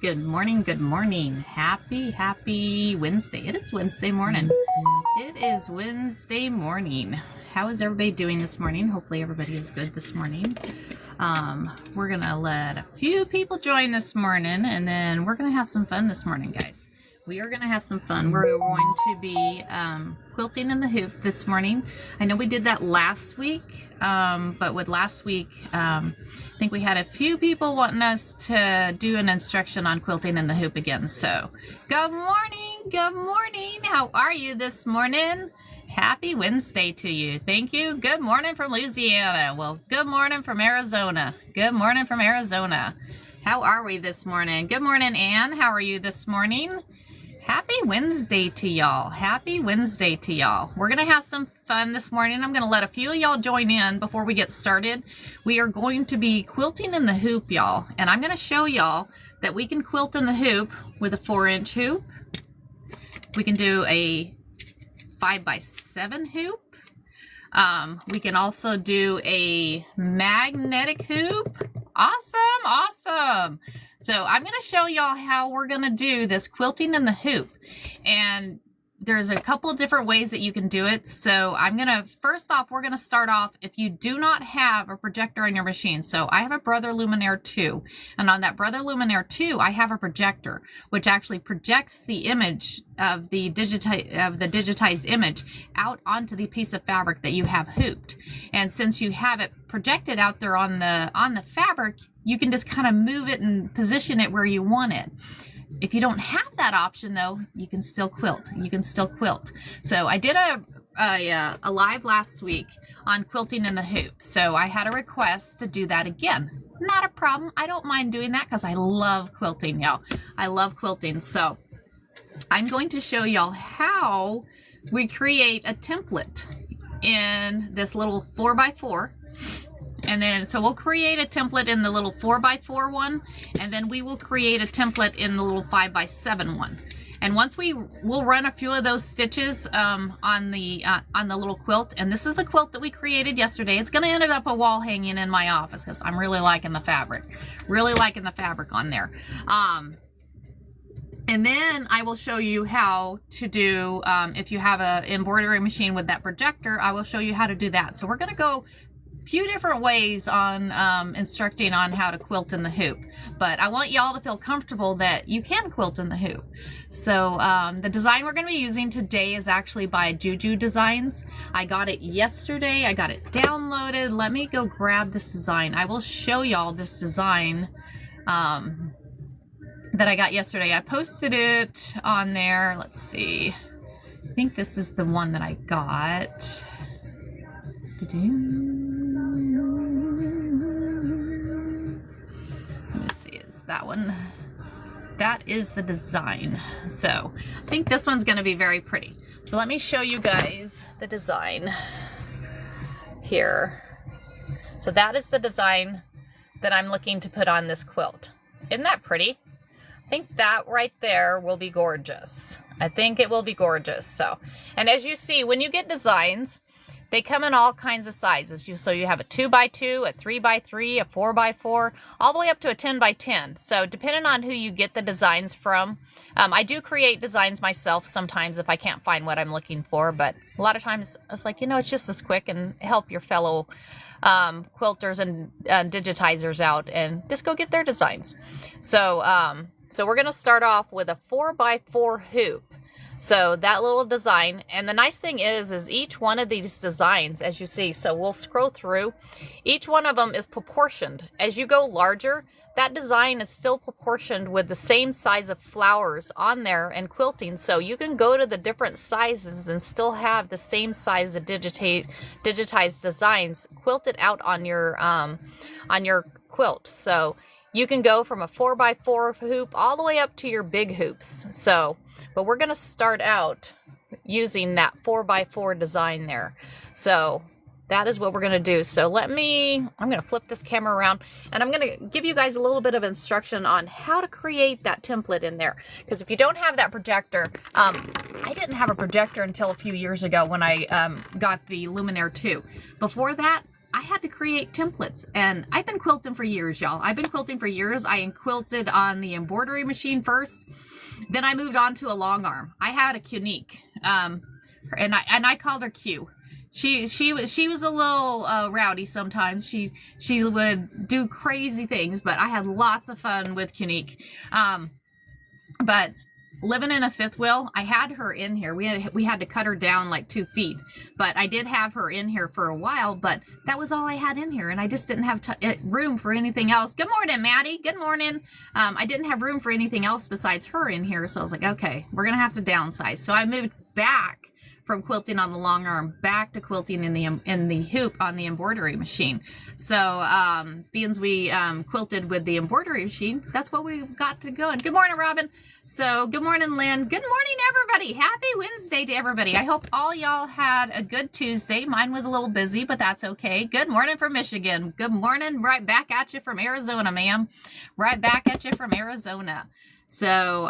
Good morning, good morning. Happy Wednesday. It is Wednesday morning. It is Wednesday morning. How is everybody doing this morning? Hopefully everybody is good this morning. We're gonna let a few people join this morning, and then we're gonna have some fun this morning, guys. We are gonna have some fun. We're going to be quilting in the hoop this morning. I know we did that last week, but with last week, I think we had a few people wanting us to do an instruction on quilting in the hoop again. So, good morning, good morning. How are you this morning? Happy Wednesday to you. Thank you. Good morning from Louisiana. Well, good morning from Arizona. Good morning from Arizona. How are we this morning? Good morning, Ann. How are you this morning? Happy Wednesday to y'all. Happy Wednesday to y'all. We're going to have some fun this morning. I'm going to let a few of y'all join in before we get started. We are going to be quilting in the hoop, y'all. And I'm going to show y'all that we can quilt in the hoop with a 4-inch hoop. We can do a 5x7 hoop. We can also do a magnetic hoop. Awesome, awesome. So I'm going to show y'all how we're going to do this quilting in the hoop. And there's a couple of different ways that you can do it. So I'm going to, first off, we're going to start off if you do not have a projector on your machine. So I have a Brother Luminaire 2, and on that Brother Luminaire 2, I have a projector, which actually projects the image of the digitized image out onto the piece of fabric that you have hooped. And since you have it projected out there on the fabric, you can just kind of move it and position it where you want it. If you don't have that option, though, you can still quilt. You can still quilt. So I did a live last week on quilting in the hoop. So I had a request to do that again. Not a problem. I don't mind doing that because I love quilting, y'all. I love quilting. So I'm going to show y'all how we create a template in this little 4x4. And then, so we'll create a template in the little 4x4 one, and then we will create a template in the little 5x7 one. And once we'll run a few of those stitches on the little quilt, and this is the quilt that we created yesterday. It's going to end up a wall hanging in my office because I'm really liking the fabric, on there. And then I will show you how to do, if you have a embroidery machine with that projector, I will show you how to do that. So we're going to go few different ways on instructing on how to quilt in the hoop, but I want y'all to feel comfortable that you can quilt in the hoop. So the design we're going to be using today is actually by Juju Designs. I got it yesterday. I got it downloaded. Let me go grab this design. I will show y'all this design that I got yesterday. I posted it on there. Let's see. I think this is the one that I got. Let me see, is that one? That is the design. So I think this one's going to be very pretty. So let me show you guys the design here. So that is the design that I'm looking to put on this quilt. Isn't that pretty? I think that right there will be gorgeous. I think it will be gorgeous. So, and as you see, when you get designs, they come in all kinds of sizes. So you have a 2x2, a 3x3, a 4x4, all the way up to a 10x10. So depending on who you get the designs from, I do create designs myself sometimes if I can't find what I'm looking for, but a lot of times it's like, you know, it's just as quick, and help your fellow quilters and digitizers out and just go get their designs. So, so we're going to start off with a 4x4 hoop. So that little design, and the nice thing is each one of these designs, as you see, so we'll scroll through, each one of them is proportioned. As you go larger, that design is still proportioned with the same size of flowers on there and quilting. So you can go to the different sizes and still have the same size of digitized designs quilted out on your quilt. So you can go from a 4x4 hoop all the way up to your big hoops. So, but we're going to start out using that 4x4 design there. So that is what we're going to do. So I'm going to flip this camera around, and I'm going to give you guys a little bit of instruction on how to create that template in there. Because if you don't have that projector, I didn't have a projector until a few years ago when I got the Luminaire 2. Before that, I had to create templates, and I've been quilting for years, y'all. I've been quilting for years. I quilted on the embroidery machine first. Then I moved on to a long arm. I had a Unique, and I called her Q. She was a little rowdy sometimes. She would do crazy things, but I had lots of fun with Unique. But living in a fifth wheel, I had her in here. We had to cut her down like 2 feet, but I did have her in here for a while, but that was all I had in here, and I just didn't have room for anything else. Good morning, Maddie. Good morning. I didn't have room for anything else besides her in here, so I was like, okay, we're gonna have to downsize. So I moved back from quilting on the long arm back to quilting in the hoop on the embroidery machine. So being we quilted with the embroidery machine, that's what we got to go. And good morning, Robin. So good morning, Lynn. Good morning, everybody. Happy Wednesday to everybody. I hope all y'all had a good Tuesday. Mine was a little busy, but that's okay. Good morning from Michigan. Good morning. Right back at you from Arizona, ma'am. Right back at you from Arizona. So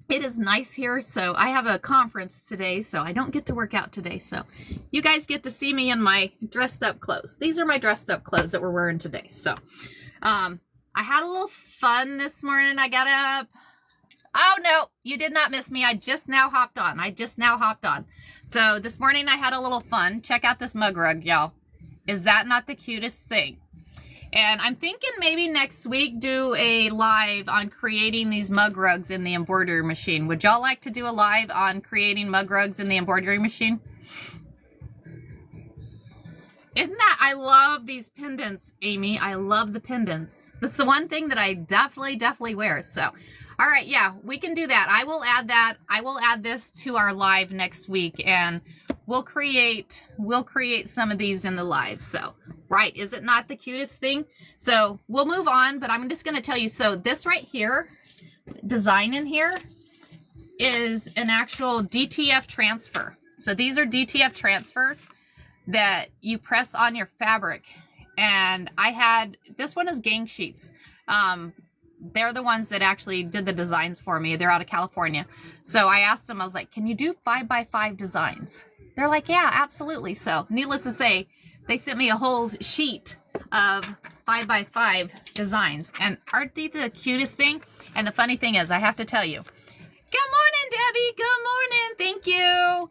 it is nice here. So I have a conference today, so I don't get to work out today. So you guys get to see me in my dressed up clothes. These are my dressed up clothes that we're wearing today. So I had a little fun this morning. I got up. Oh no, you did not miss me. I just now hopped on. So this morning I had a little fun. Check out this mug rug, y'all. Is that not the cutest thing? And I'm thinking maybe next week do a live on creating these mug rugs in the embroidery machine. Would y'all like to do a live on creating mug rugs in the embroidery machine? Isn't that, I love these pendants, Amy. I love the pendants. That's the one thing that I definitely wear. So, all right, yeah, we can do that. I will add that. I will add this to our live next week, and we'll create some of these in the live. So, right, is it not the cutest thing? So we'll move on, but I'm just going to tell you. So this right here, design in here, is an actual DTF transfer. So these are DTF transfers that you press on your fabric. And this one is Gang Sheets. They're the ones that actually did the designs for me. They're out of California. So I asked them, I was like, can you do 5x5 designs? They're like, yeah, absolutely. So needless to say, they sent me a whole sheet of 5x5 designs. And aren't they the cutest thing? And the funny thing is, I have to tell you, good morning, Debbie. Good morning. Thank you.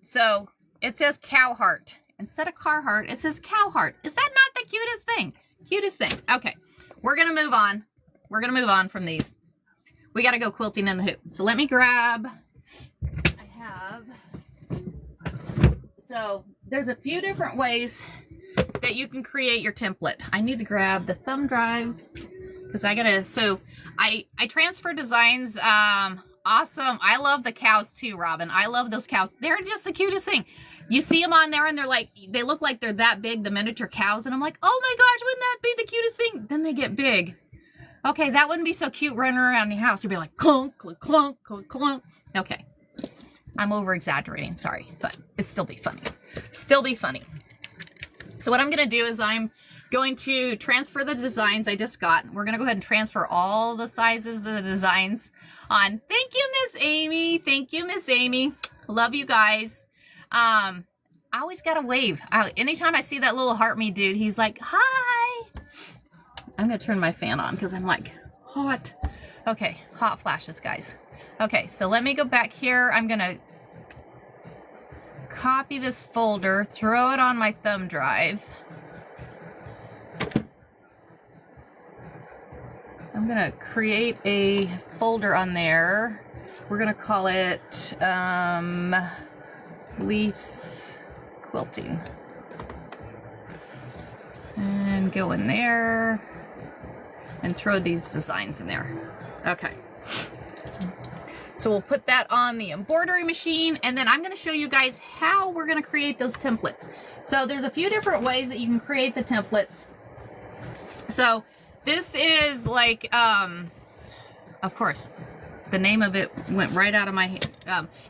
So it says cow heart. Instead of car heart, it says cow heart. Is that not the cutest thing? Cutest thing. Okay, we're going to move on. We're going to move on from these. We got to go quilting in the hoop. So let me grab, so there's a few different ways that you can create your template. I need to grab the thumb drive because so I transfer designs. Awesome. I love the cows too, Robin. I love those cows. They're just the cutest thing. You see them on there and they look like they're that big, the miniature cows. And I'm like, oh my gosh, wouldn't that be the cutest thing? Then they get big. Okay, that wouldn't be so cute running around your house. You'd be like, clunk, clunk, clunk, clunk, clunk. Okay. I'm over exaggerating, sorry, but it'd still be funny. Still be funny. So what I'm going to do is I'm going to transfer the designs I just got. We're going to go ahead and transfer all the sizes of the designs on. Thank you, Miss Amy. Thank you, Miss Amy. Love you guys. I always got to wave. Anytime I see that little heart me dude, he's like, hi. I'm going to turn my fan on because I'm like hot. Okay, hot flashes, guys. Okay, so let me go back here. I'm going to copy this folder, throw it on my thumb drive. I'm going to create a folder on there. We're going to call it Leaves Quilting. And go in there and throw these designs in there. Okay. So we'll put that on the embroidery machine, and then I'm going to show you guys how we're going to create those templates. So there's a few different ways that you can create the templates. So this is like, of course, the name of it went right out of my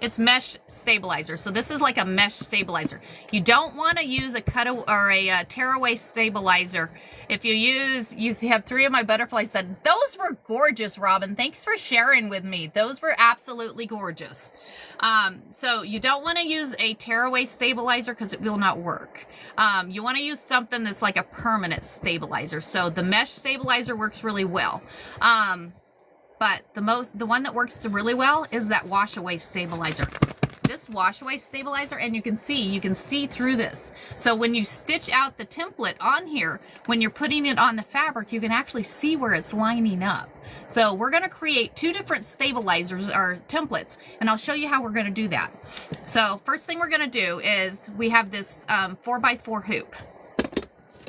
it's mesh stabilizer. So this is like a mesh stabilizer. You don't want to use a tearaway stabilizer. If you have 3 of my butterflies said those were gorgeous, Robin. Thanks for sharing with me. Those were absolutely gorgeous. So you don't want to use a tearaway stabilizer because it will not work. You want to use something that's like a permanent stabilizer. So the mesh stabilizer works really well. But the one that works really well is that wash away stabilizer. This wash away stabilizer, and you can see through this. So when you stitch out the template on here, when you're putting it on the fabric, you can actually see where it's lining up. So we're going to create 2 different stabilizers or templates, and I'll show you how we're going to do that. So first thing we're going to do is we have this 4x4 hoop.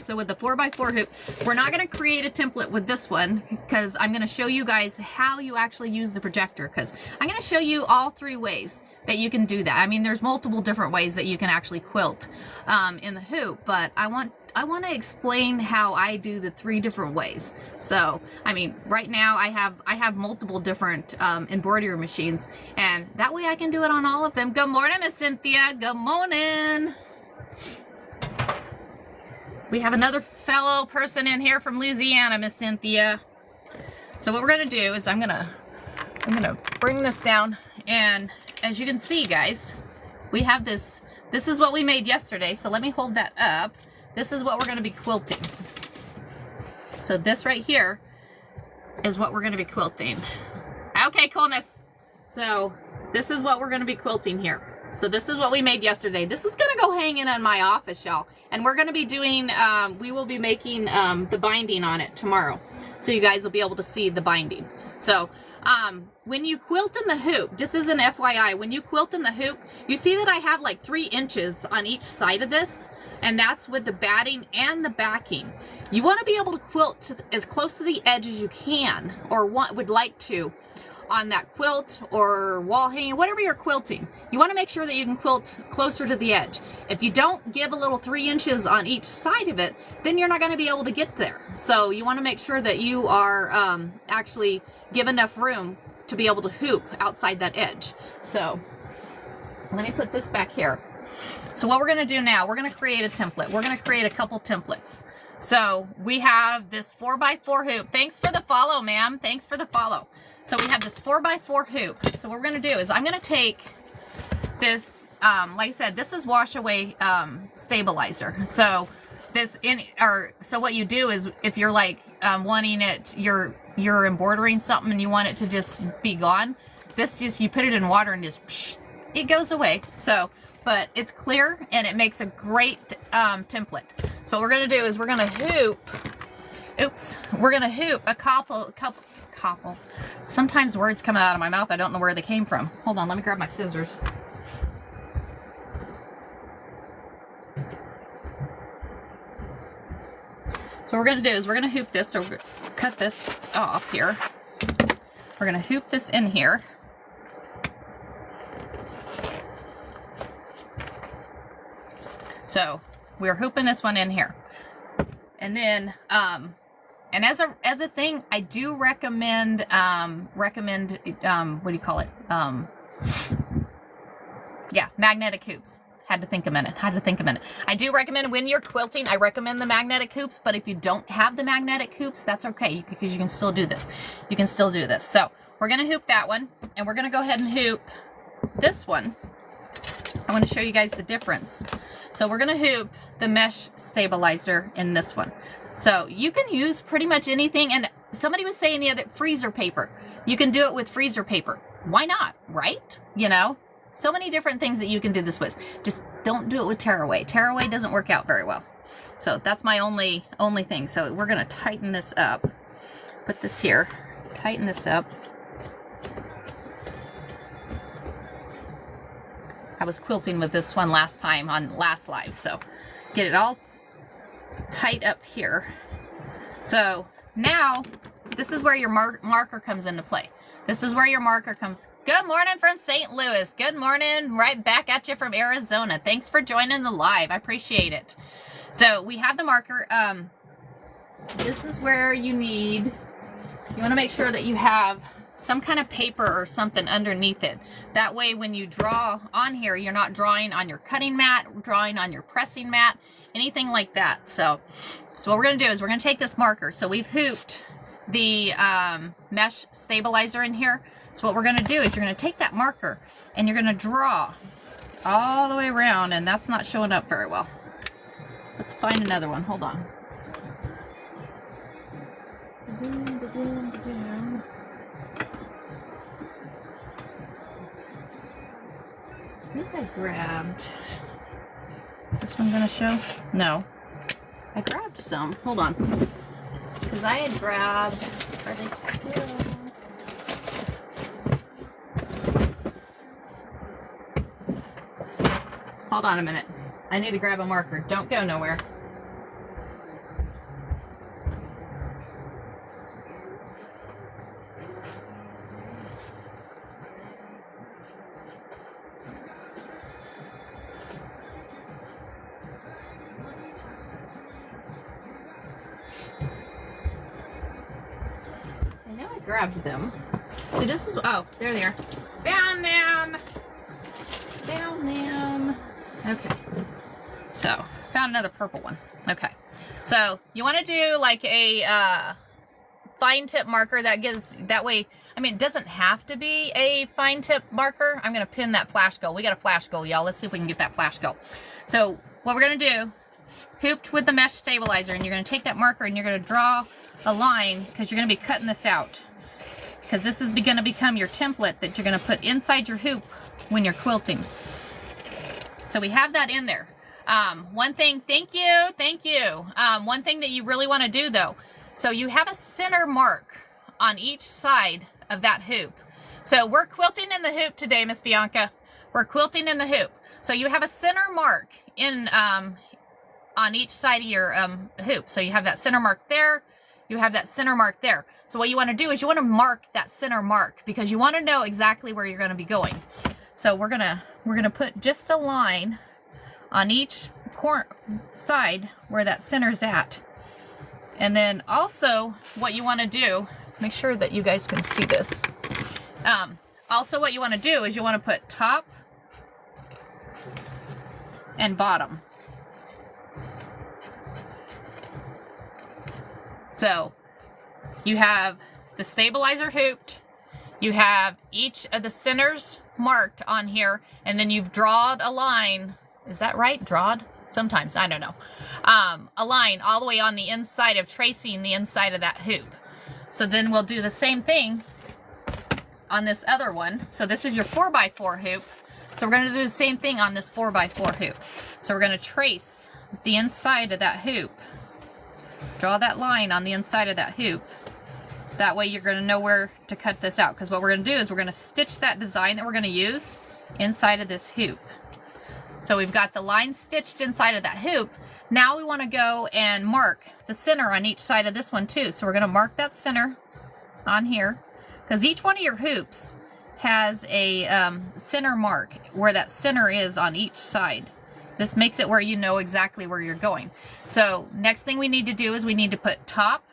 So with the 4x4 hoop, we're not going to create a template with this one because I'm going to show you guys how you actually use the projector, because I'm going to show you all 3 ways that you can do that. I mean, there's multiple different ways that you can actually quilt in the hoop, but I want to explain how I do the 3 different ways. So, I mean, right now I have multiple different embroidery machines, and that way I can do it on all of them. Good morning, Miss Cynthia. Good morning. We have another fellow person in here from Louisiana, Miss Cynthia. So what we're gonna do is I'm gonna bring this down, and as you can see, guys, we have this. This is what we made yesterday. So let me hold that up. This is what we're gonna be quilting. So this right here is what we're gonna be quilting. Okay, coolness. So this is what we're gonna be quilting here. So this is what we made yesterday. This is gonna go hanging in my office, y'all. And we're gonna be doing, we will be making the binding on it tomorrow. So you guys will be able to see the binding. So when you quilt in the hoop, just as an FYI, when you quilt in the hoop, you see that I have like 3 inches on each side of this, and that's with the batting and the backing. You wanna be able to quilt as close to the edge as you can, or would like to, on that quilt or wall hanging, whatever you're quilting. You want to make sure that you can quilt closer to the edge. If you don't give a little 3 inches on each side of it, then you're not going to be able to get there. So you want to make sure that you are actually give enough room to be able to hoop outside that edge. So let me put this back here. So what we're going to do now, we're going to create a template. We're going to create a couple templates. So we have this 4x4 hoop. Thanks for the follow, ma'am. Thanks for the follow. So we have this 4x4 hoop. So what we're going to do is I'm going to take this, like I said, this is wash away stabilizer. So so what you do is if you're like wanting it, you're embroidering something and you want it to just be gone, you put it in water and just it goes away. So, but it's clear and it makes a great template. So what we're going to do is we're going to hoop. We're going to hoop a couple. Sometimes words come out of my mouth. I don't know where they came from. Hold on, let me grab my scissors. So what we're going to do is we're going to hoop this, or cut this off here. We're going to hoop this in here. So we're hooping this one in here. And then, and as a thing, I do recommend, what do you call it? Yeah, magnetic hoops. Had to think a minute. I do recommend when you're quilting, I recommend the magnetic hoops, but if you don't have the magnetic hoops, that's okay, because you can still do this. You can still do this. So we're going to hoop that one, and we're going to go ahead and hoop this one. I want to show you guys the difference. So we're going to hoop the mesh stabilizer in this one. So you can use pretty much anything, and somebody was saying the other, freezer paper. You can do it with freezer paper. Why not, right? You know, so many different things that you can do this with. Just don't do it with tearaway. Tearaway doesn't work out very well. So that's my only thing. So we're going to tighten this up. Put this here. Tighten this up. I was quilting with this one last time on last live, so get it all tight up here. So now this is where your marker comes into play. This is where your marker comes. Good morning from St. Louis. Good morning, right back at you from Arizona. Thanks for joining the live. I appreciate it. So we have the marker. This is where you want to make sure that you have some kind of paper or something underneath it. That way when you draw on here, you're not drawing on your cutting mat, drawing on your pressing mat, anything like that. So what we're going to do is we're going to take this marker. So we've hooped the mesh stabilizer in here. So what we're going to do is you're going to take that marker and you're going to draw all the way around, and that's not showing up very well. Let's find another one. Hold on. I think I grabbed, is this one gonna show? No. I grabbed some. Hold on. Because I had grabbed, are they still? Hold on a minute. I need to grab a marker. Don't go nowhere. Grabbed them. See, this is, oh, there they are. Found them. Found them. Okay. So, found another purple one. Okay. So, you want to do like a fine tip marker that gives, that way, I mean, it doesn't have to be a fine tip marker. I'm going to pin that flash goal. We got a flash goal, y'all. Let's see if we can get that flash goal. So, what we're going to do, hooped with the mesh stabilizer, and you're going to take that marker and you're going to draw a line, because you're going to be cutting this out. Because this is going to become your template that you're going to put inside your hoop when you're quilting. So we have that in there. One thing, thank you. One thing that you really want to do though, so you have a center mark on each side of that hoop. So we're quilting in the hoop today, Miss Bianca. We're quilting in the hoop. So you have a center mark in on each side of your hoop. So you have that center mark there. You have that center mark there. So what you want to do is you want to mark that center mark, because you want to know exactly where you're going to be going. So we're gonna put just a line on each side where that center's at. And then also what you want to do, make sure that you guys can see this. Also what you want to do is you want to put top and bottom. So you have the stabilizer hooped, you have each of the centers marked on here, and then you've drawn a line. Is that right? Drawed? Sometimes, I don't know. A line all the way on the inside of tracing the inside of that hoop. So then we'll do the same thing on this other one. So this is your 4x4 hoop. So we're going to do the same thing on this 4x4 hoop. So we're going to trace the inside of that hoop. Draw that line on the inside of that hoop. That way you're going to know where to cut this out, because what we're going to do is we're going to stitch that design that we're going to use inside of this hoop. So we've got the line stitched inside of that hoop. Now we want to go and mark the center on each side of this one too. So we're going to mark that center on here, because each one of your hoops has a center mark where that center is on each side. This makes it where you know exactly where you're going. So next thing we need to do is we need to put top.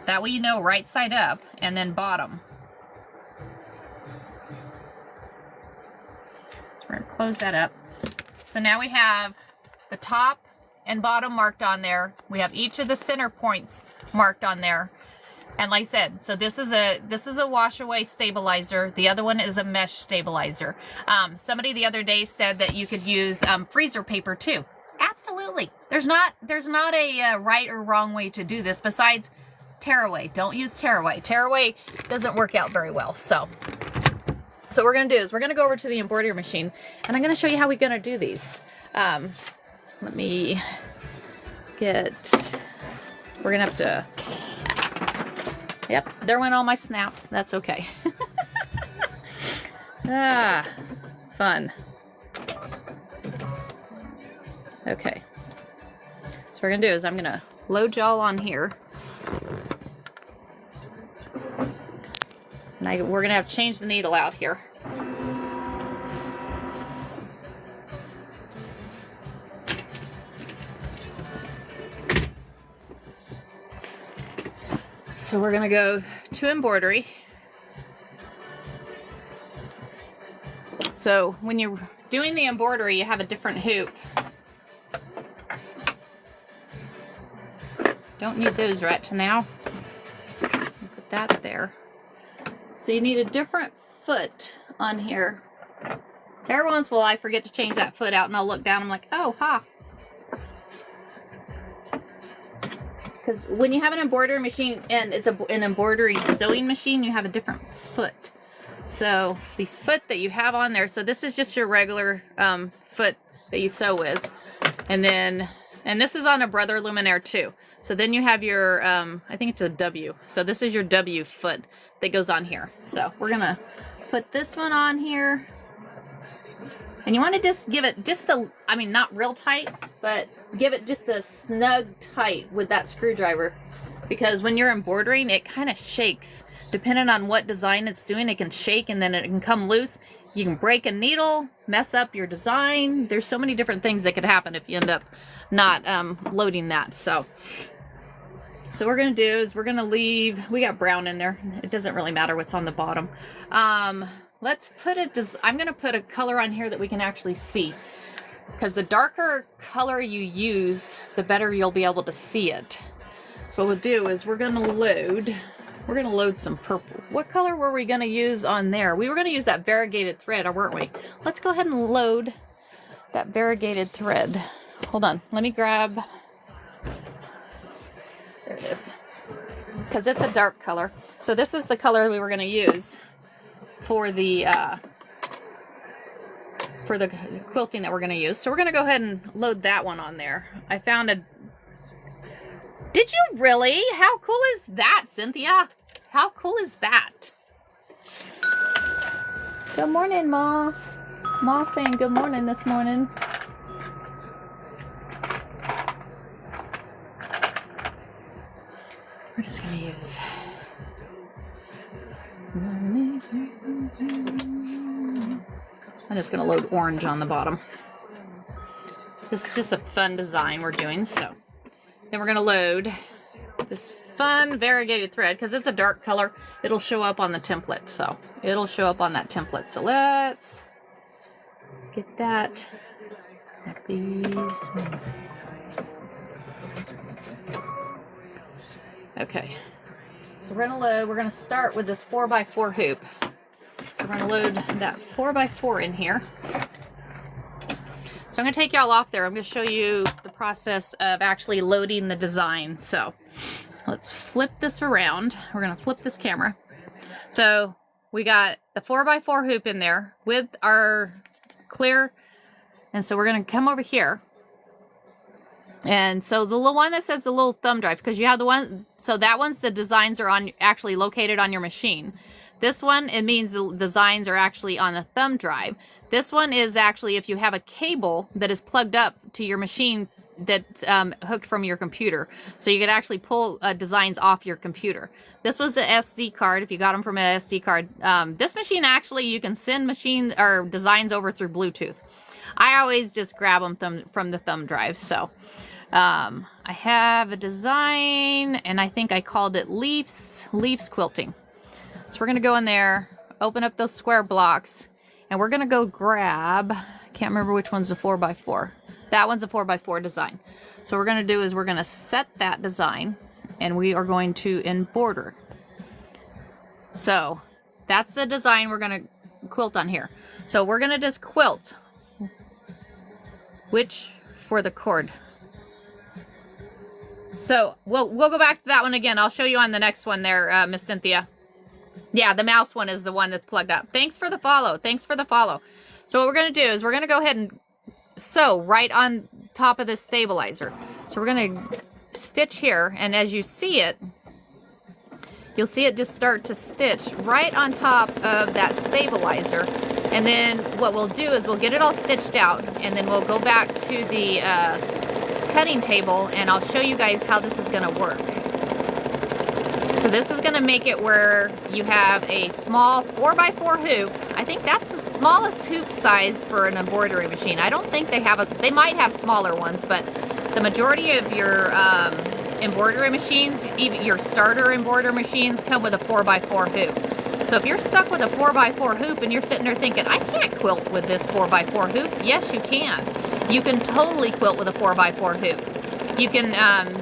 That way you know right side up, and then bottom. So we're going to close that up. So now we have the top and bottom marked on there. We have each of the center points marked on there. And like I said, so this is a wash away stabilizer. The other one is a mesh stabilizer. Somebody the other day said that you could use freezer paper too. Absolutely. There's not a right or wrong way to do this besides tearaway. Don't use tearaway. Tearaway doesn't work out very well. So what we're going to do is we're going to go over to the embroidery machine, and I'm going to show you how we're going to do these. Let me get, we're going to have to, yep, there went all my snaps. That's okay. Fun. Okay. So what we're going to do is I'm going to load y'all on here. And we're going to have to change the needle out here. So we're going to go to embroidery. So when you're doing the embroidery, you have a different hoop. Don't need those right to now. Put that there. So you need a different foot on here. Every once in a while I forget to change that foot out and I'll look down, I'm like, oh, ha. Because when you have an embroidery machine and it's an embroidery sewing machine, you have a different foot. So the foot that you have on there, so this is just your regular foot that you sew with. And this is on a Brother Luminaire too. So then you have your, I think it's a W. So this is your W foot that goes on here. So we're gonna put this one on here. And you want to just give it just a, I mean, not real tight, but give it just a snug tight with that screwdriver. Because when you're embroidering, it kind of shakes. Depending on what design it's doing, it can shake and then it can come loose. You can break a needle, mess up your design. There's so many different things that could happen if you end up not loading that. So what we're going to do is we're going to leave, we got brown in there. It doesn't really matter what's on the bottom. Let's put I'm going to put a color on here that we can actually see. Because the darker color you use, the better you'll be able to see it. So what we'll do is we're going to load some purple. What color were we going to use on there? We were going to use that variegated thread, or weren't we? Let's go ahead and load that variegated thread. Hold on. Let me grab... There it is. Because it's a dark color. So this is the color we were going to use for the quilting that we're going to use. So we're going to go ahead and load that one on there. I found a... Did you really? How cool is that, Cynthia? How cool is that? Good morning, Ma. Ma saying good morning this morning. We're just going to use... I'm just going to load orange on the bottom. This is just a fun design we're doing, so... Then we're going to load this fun variegated thread, because it's a dark color. It'll show up on the template, so it'll show up on that template. So let's get that. Okay, so we're going to start with this 4x4 hoop. So we're going to load that 4x4 in here. So I'm going to take y'all off there. I'm going to show you the process of actually loading the design. So let's flip this around. We're going to flip this camera. So we got the 4x4 hoop in there with our clear. And so we're going to come over here. And so the little one that says the little thumb drive, because you have the one, so that one's the designs are on actually located on your machine. This one, it means the designs are actually on a thumb drive. This one is actually if you have a cable that is plugged up to your machine that's hooked from your computer. So you could actually pull designs off your computer. This was the SD card, if you got them from an SD card. This machine actually, you can send designs over through Bluetooth. I always just grab them from the thumb drive. So I have a design, and I think I called it Leaves Quilting. So we're going to go in there, open up those square blocks, and we're going to go grab, can't remember which one's the 4x4. That one's a 4x4 design. So what we're going to do is we're going to set that design, and we are going to embroider. So that's the design we're going to quilt on here. So we're going to just quilt, which for the cord. So we'll go back to that one again. I'll show you on the next one there, Miss Cynthia. Yeah, the mouse one is the one that's plugged up. Thanks for the follow. Thanks for the follow. So what we're going to do is we're going to go ahead and sew right on top of this stabilizer. So we're going to stitch here, and as you see it, you'll see it just start to stitch right on top of that stabilizer. And then what we'll do is we'll get it all stitched out, and then we'll go back to the cutting table, and I'll show you guys how this is going to work. So this is going to make it where you have a small 4x4 hoop. I think that's the smallest hoop size for an embroidery machine. I don't think they might have smaller ones, but the majority of your embroidery machines, even your starter embroidery machines, come with a 4x4 hoop. So if you're stuck with a 4x4 hoop and you're sitting there thinking, I can't quilt with this 4x4 hoop, yes, you can. You can totally quilt with a 4x4 hoop. You can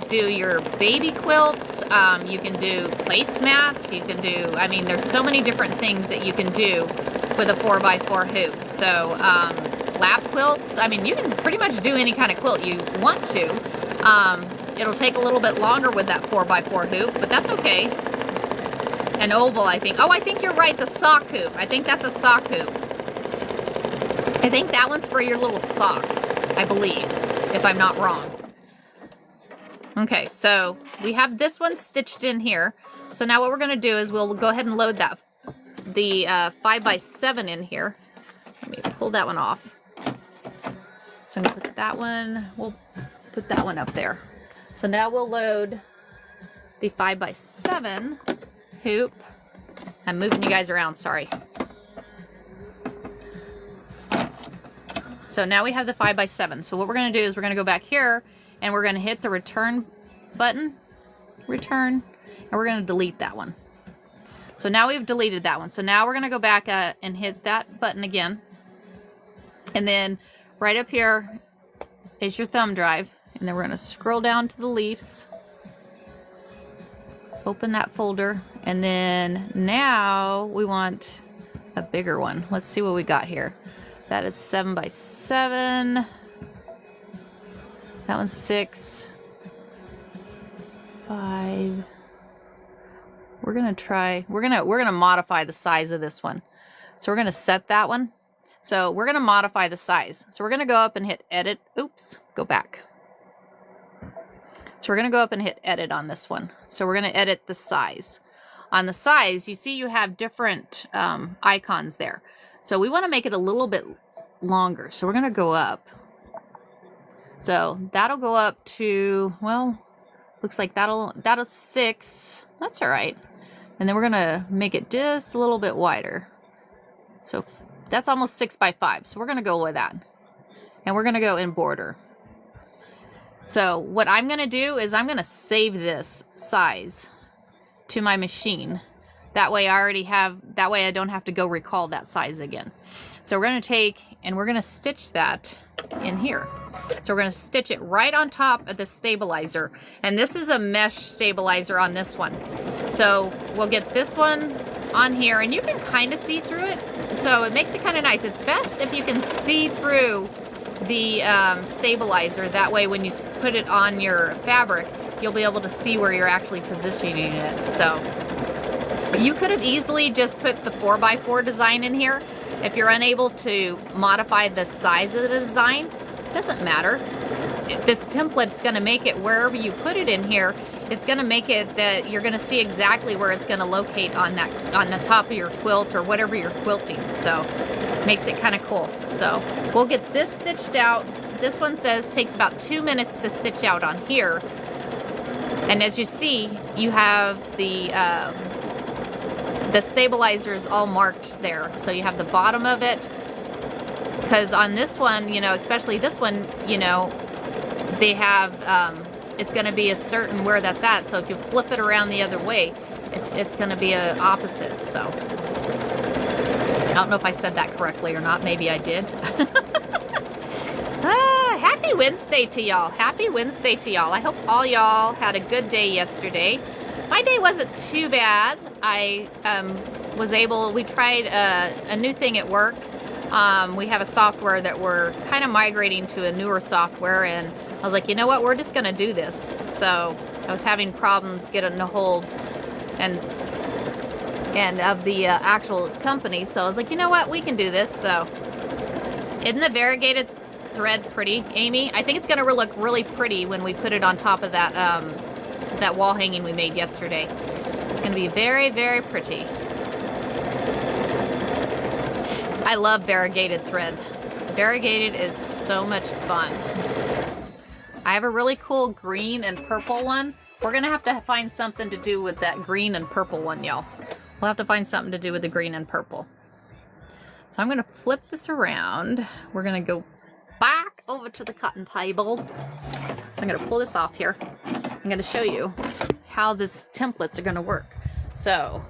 do your baby quilts, you can do placemats, you can do, I mean, there's so many different things that you can do with a 4x4 hoop. So lap quilts, I mean, you can pretty much do any kind of quilt you want to. It'll take a little bit longer with that 4x4 hoop, but that's okay. An oval, I think. Oh, I think you're right, the sock hoop. I think that's a sock hoop. I think that one's for your little socks, I believe, if I'm not wrong. Okay, so we have this one stitched in here. So now what we're going to do is we'll go ahead and load that, the 5x7 in here. Let me pull that one off. So I'm going to put that one, we'll put that one up there. So now we'll load the 5x7 hoop. I'm moving you guys around, sorry. So now we have the 5x7. So what we're going to do is we're going to go back here and we're going to hit the return button, return, and we're going to delete that one. So now we've deleted that one. So now we're going to go back and hit that button again. And then right up here is your thumb drive. And then we're going to scroll down to the leaves. Open that folder. And then now we want a bigger one. Let's see what we got here. That is 7x7. That one's 6. 5. We're gonna modify the size of this one. So we're gonna set that one. So we're gonna modify the size. So we're gonna go up and hit edit. Oops, go back. So we're gonna go up and hit edit on this one. So we're gonna edit the size. On the size, you see you have different icons there. So we wanna make it a little bit longer. So we're gonna go up. So that'll go up to, well, looks like that'll 6. That's all right. And then we're gonna make it just a little bit wider. So that's almost 6x5. So we're gonna go with that. And we're gonna go in border. So what I'm gonna do is I'm gonna save this size to my machine. That way I don't have to go recall that size again. So we're gonna take and we're gonna stitch that in here. So we're gonna stitch it right on top of the stabilizer. And this is a mesh stabilizer on this one. So we'll get this one on here and you can kind of see through it. So it makes it kind of nice. It's best if you can see through the stabilizer. That way when you put it on your fabric, you'll be able to see where you're actually positioning it. So you could have easily just put the 4x4 design in here. If you're unable to modify the size of the design, doesn't matter. This template's going to make it wherever you put it in here, it's going to make it that you're going to see exactly where it's going to locate on the top of your quilt or whatever you're quilting. So makes it kind of cool. So we'll get this stitched out. This one says takes about 2 minutes to stitch out on here. And as you see, you have the stabilizers all marked there. So you have the bottom of it, because on this one, you know, especially this one, you know, they have, it's going to be a certain where that's at. So if you flip it around the other way, it's going to be a opposite. So I don't know if I said that correctly or not. Maybe I did. Happy Wednesday to y'all. Happy Wednesday to y'all. I hope all y'all had a good day yesterday. My day wasn't too bad. I we tried a new thing at work. We have a software that we're kind of migrating to a newer software, and I was like, you know what, we're just going to do this. So I was having problems getting a hold and of the actual company. So I was like, you know what, we can do this. So isn't the variegated thread pretty, Amy? I think it's going to look really pretty when we put it on top of that that wall hanging we made yesterday. It's going to be very, very pretty. I love variegated thread. Variegated is so much fun. I have a really cool green and purple one. We're going to have to find something to do with that green and purple one, y'all. We'll have to find something to do with the green and purple. So I'm going to flip this around. We're going to go back over to the cutting table. So I'm going to pull this off here. I'm going to show you how this templates are going to work. So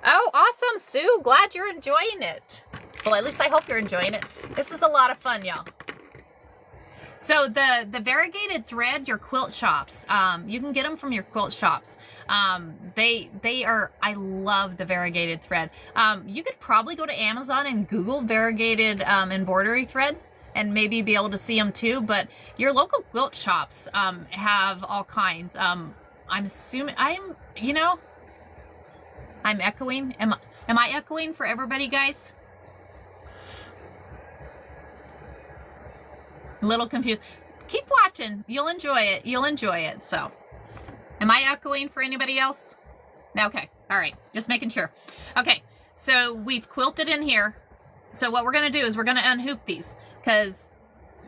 Oh, awesome, Sue. Glad you're enjoying it. Well, at least I hope you're enjoying it. This is a lot of fun, y'all. So the variegated thread, your quilt shops, you can get them from your quilt shops. They are, I love the variegated thread. You could probably go to Amazon and Google variegated embroidery thread and maybe be able to see them too, but your local quilt shops have all kinds. I'm assuming, you know, I'm echoing. Am I echoing for everybody, guys? A little confused. Keep watching. You'll enjoy it. You'll enjoy it. So, am I echoing for anybody else? Okay. All right. Just making sure. Okay. So, we've quilted in here. So, what we're going to do is we're going to unhoop these, because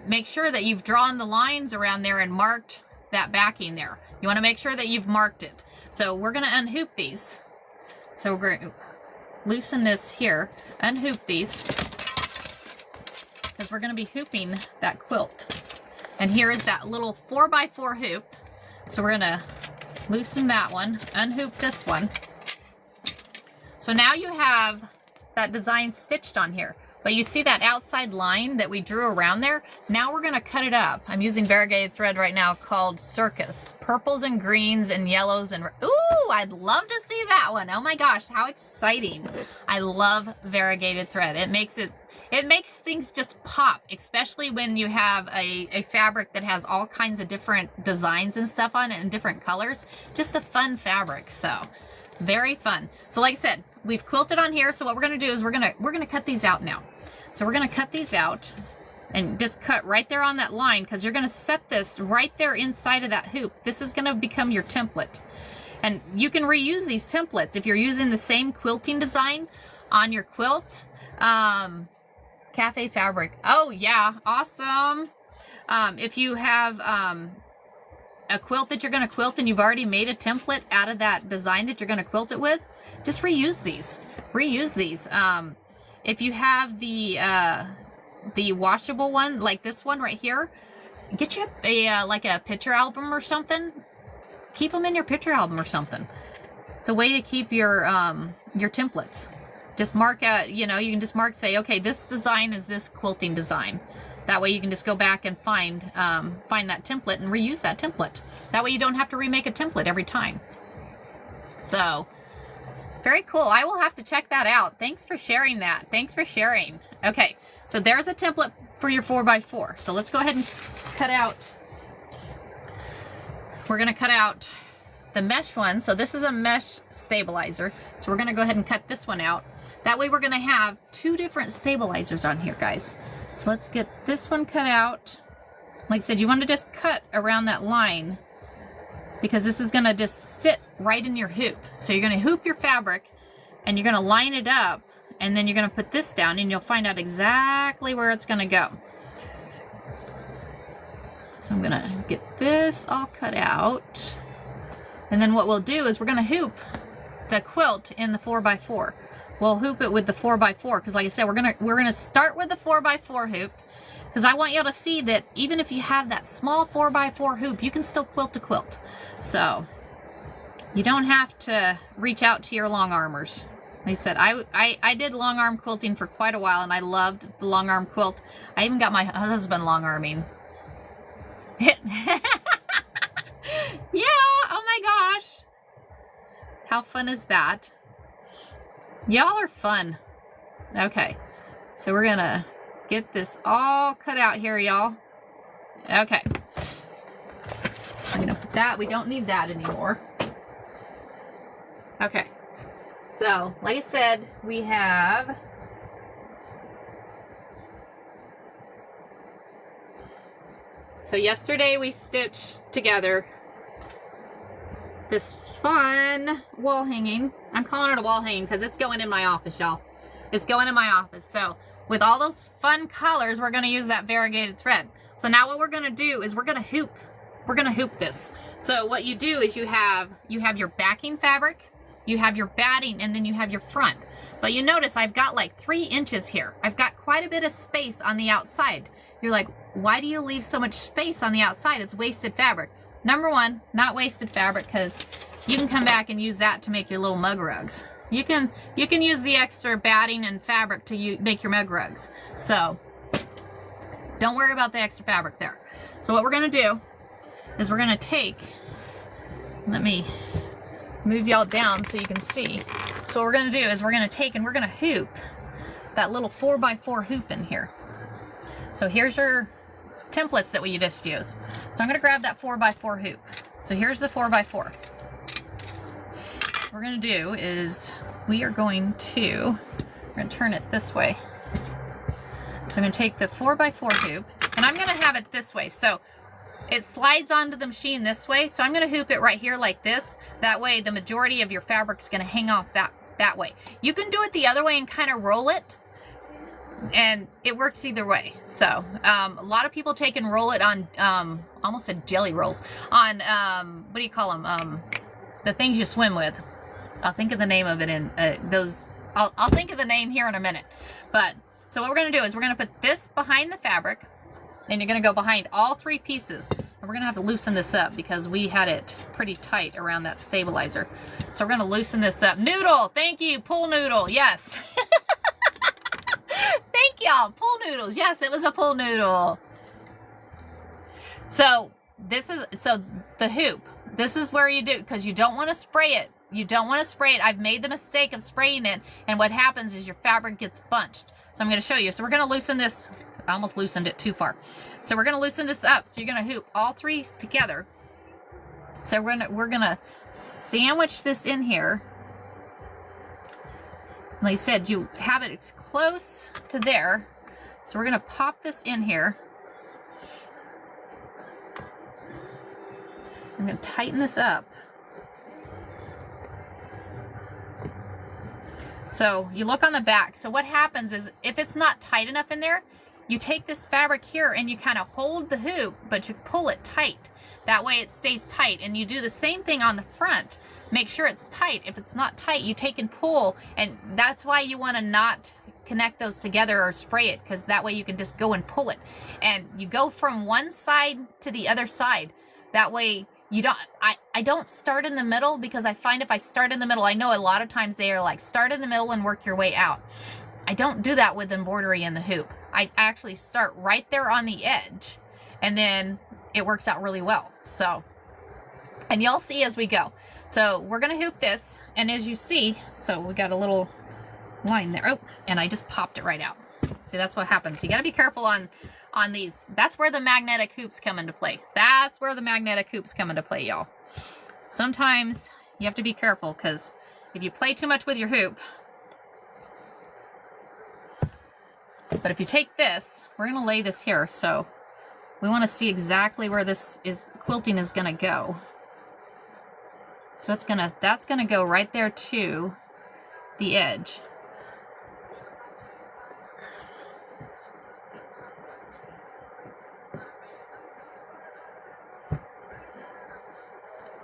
make sure that you've drawn the lines around there and marked that backing there. You want to make sure that you've marked it. So, we're going to unhoop these. So, we're going to loosen this here, unhoop these, because we're going to be hooping that quilt. And here is that little 4x4 hoop. So we're going to loosen that one, unhoop this one. So now you have that design stitched on here. But you see that outside line that we drew around there? Now we're going to cut it up. I'm using variegated thread right now called Circus. Purples and greens and yellows and... Ooh, I'd love to see that one. Oh my gosh, how exciting. I love variegated thread. It makes things just pop, especially when you have a fabric that has all kinds of different designs and stuff on it and different colors. Just a fun fabric, so very fun. So like I said, we've quilted on here, so what we're going to do is we're going to cut these out now. So we're going to cut these out and just cut right there on that line, because you're going to set this right there inside of that hoop. This is going to become your template. And you can reuse these templates if you're using the same quilting design on your quilt. Cafe fabric. Oh yeah, awesome. If you have a quilt that you're going to quilt and you've already made a template out of that design that you're going to quilt it with, just reuse these. Reuse these. If you have the washable one, like this one right here, get you a like a picture album or something. Keep them in your picture album or something. It's a way to keep your templates. Just mark out, you know, you can just mark, say, okay, this design is this quilting design. That way you can just go back and find that template and reuse that template. That way you don't have to remake a template every time. So, very cool. I will have to check that out. Thanks for sharing that. Thanks for sharing. Okay, so there's a template for your 4x4. So let's go ahead and cut out. We're going to cut out the mesh one. So this is a mesh stabilizer. So we're going to go ahead and cut this one out. That way we're going to have two different stabilizers on here, guys. So let's get this one cut out. Like I said, you want to just cut around that line, because this is going to just sit right in your hoop. So you're going to hoop your fabric and you're going to line it up, and then you're going to put this down and you'll find out exactly where it's going to go. So I'm going to get this all cut out. And then what we'll do is we're going to hoop the quilt in the 4x4. We'll hoop it with the 4x4, because like I said, we're gonna start with the 4x4 hoop, because I want y'all to see that even if you have that small 4x4 hoop, you can still quilt a quilt. So you don't have to reach out to your long armers. Like I said, I did long arm quilting for quite a while, and I loved the long arm quilt. I even got my husband long arming. Yeah, oh my gosh. How fun is that? Y'all are fun. Okay, so we're gonna get this all cut out here, y'all. Okay, I'm gonna put that, we don't need that anymore. Okay, so like I said, we have yesterday we stitched together this fun wall hanging. I'm calling it a wall hanging because it's going in my office, y'all. It's going in my office. So with all those fun colors, we're going to use that variegated thread. So now what we're going to do is we're going to hoop. We're going to hoop this. So what you do is you have your backing fabric, you have your batting, and then you have your front. But you notice I've got like 3 inches here. I've got quite a bit of space on the outside. You're like, why do you leave so much space on the outside? It's wasted fabric. Number one, not wasted fabric, because you can come back and use that to make your little mug rugs. You can use the extra batting and fabric to make your mug rugs. So don't worry about the extra fabric there. So what we're gonna do is we're gonna take, let me move y'all down so you can see. So what we're gonna do is we're gonna take and we're gonna hoop that little 4x4 hoop in here. So here's your templates that we just used. So I'm gonna grab that 4x4 hoop. So here's the 4x4. What we're gonna do is we're gonna turn it this way. So I'm gonna take the 4x4 hoop, and I'm gonna have it this way. So it slides onto the machine this way. So I'm gonna hoop it right here like this. That way the majority of your fabric is gonna hang off that way. You can do it the other way and kind of roll it, and it works either way. So a lot of people take and roll it on, almost said jelly rolls, on, what do you call them? The things you swim with. I'll think of the name of it in I'll think of the name here in a minute. But so what we're gonna do is we're gonna put this behind the fabric, and you're gonna go behind all three pieces. And we're gonna have to loosen this up because we had it pretty tight around that stabilizer. So we're gonna loosen this up. Noodle, thank you, pool noodle, yes. Thank y'all, pool noodles. Yes, it was a pool noodle. So the hoop, this is where you do, because you don't want to spray it. You don't want to spray it. I've made the mistake of spraying it, and what happens is your fabric gets bunched. So I'm going to show you. So we're going to loosen this. I almost loosened it too far. So we're going to loosen this up. So you're going to hoop all three together. So we're going to sandwich this in here. Like I said, you have it as close to there. So we're going to pop this in here. I'm going to tighten this up. So you look on the back. So what happens is if it's not tight enough in there, you take this fabric here and you kind of hold the hoop, but you pull it tight. That way it stays tight. And you do the same thing on the front. Make sure it's tight. If it's not tight, you take and pull, and that's why you want to not connect those together or spray it, because that way you can just go and pull it. And you go from one side to the other side. That way you don't, I don't start in the middle, because I find if I start in the middle, I know a lot of times they are like, start in the middle and work your way out. I don't do that with embroidery in the hoop. I actually start right there on the edge, and then it works out really well. So, and you'll see as we go. So we're going to hoop this, and as you see, so we got a little line there. Oh, and I just popped it right out. See, that's what happens. You got to be careful on these. That's where the magnetic hoops come into play. That's where the magnetic hoops come into play, y'all. Sometimes you have to be careful, because if you play too much with your hoop. But if you take this, we're going to lay this here. So we want to see exactly where this quilting is going to go. So that's gonna go right there to the edge.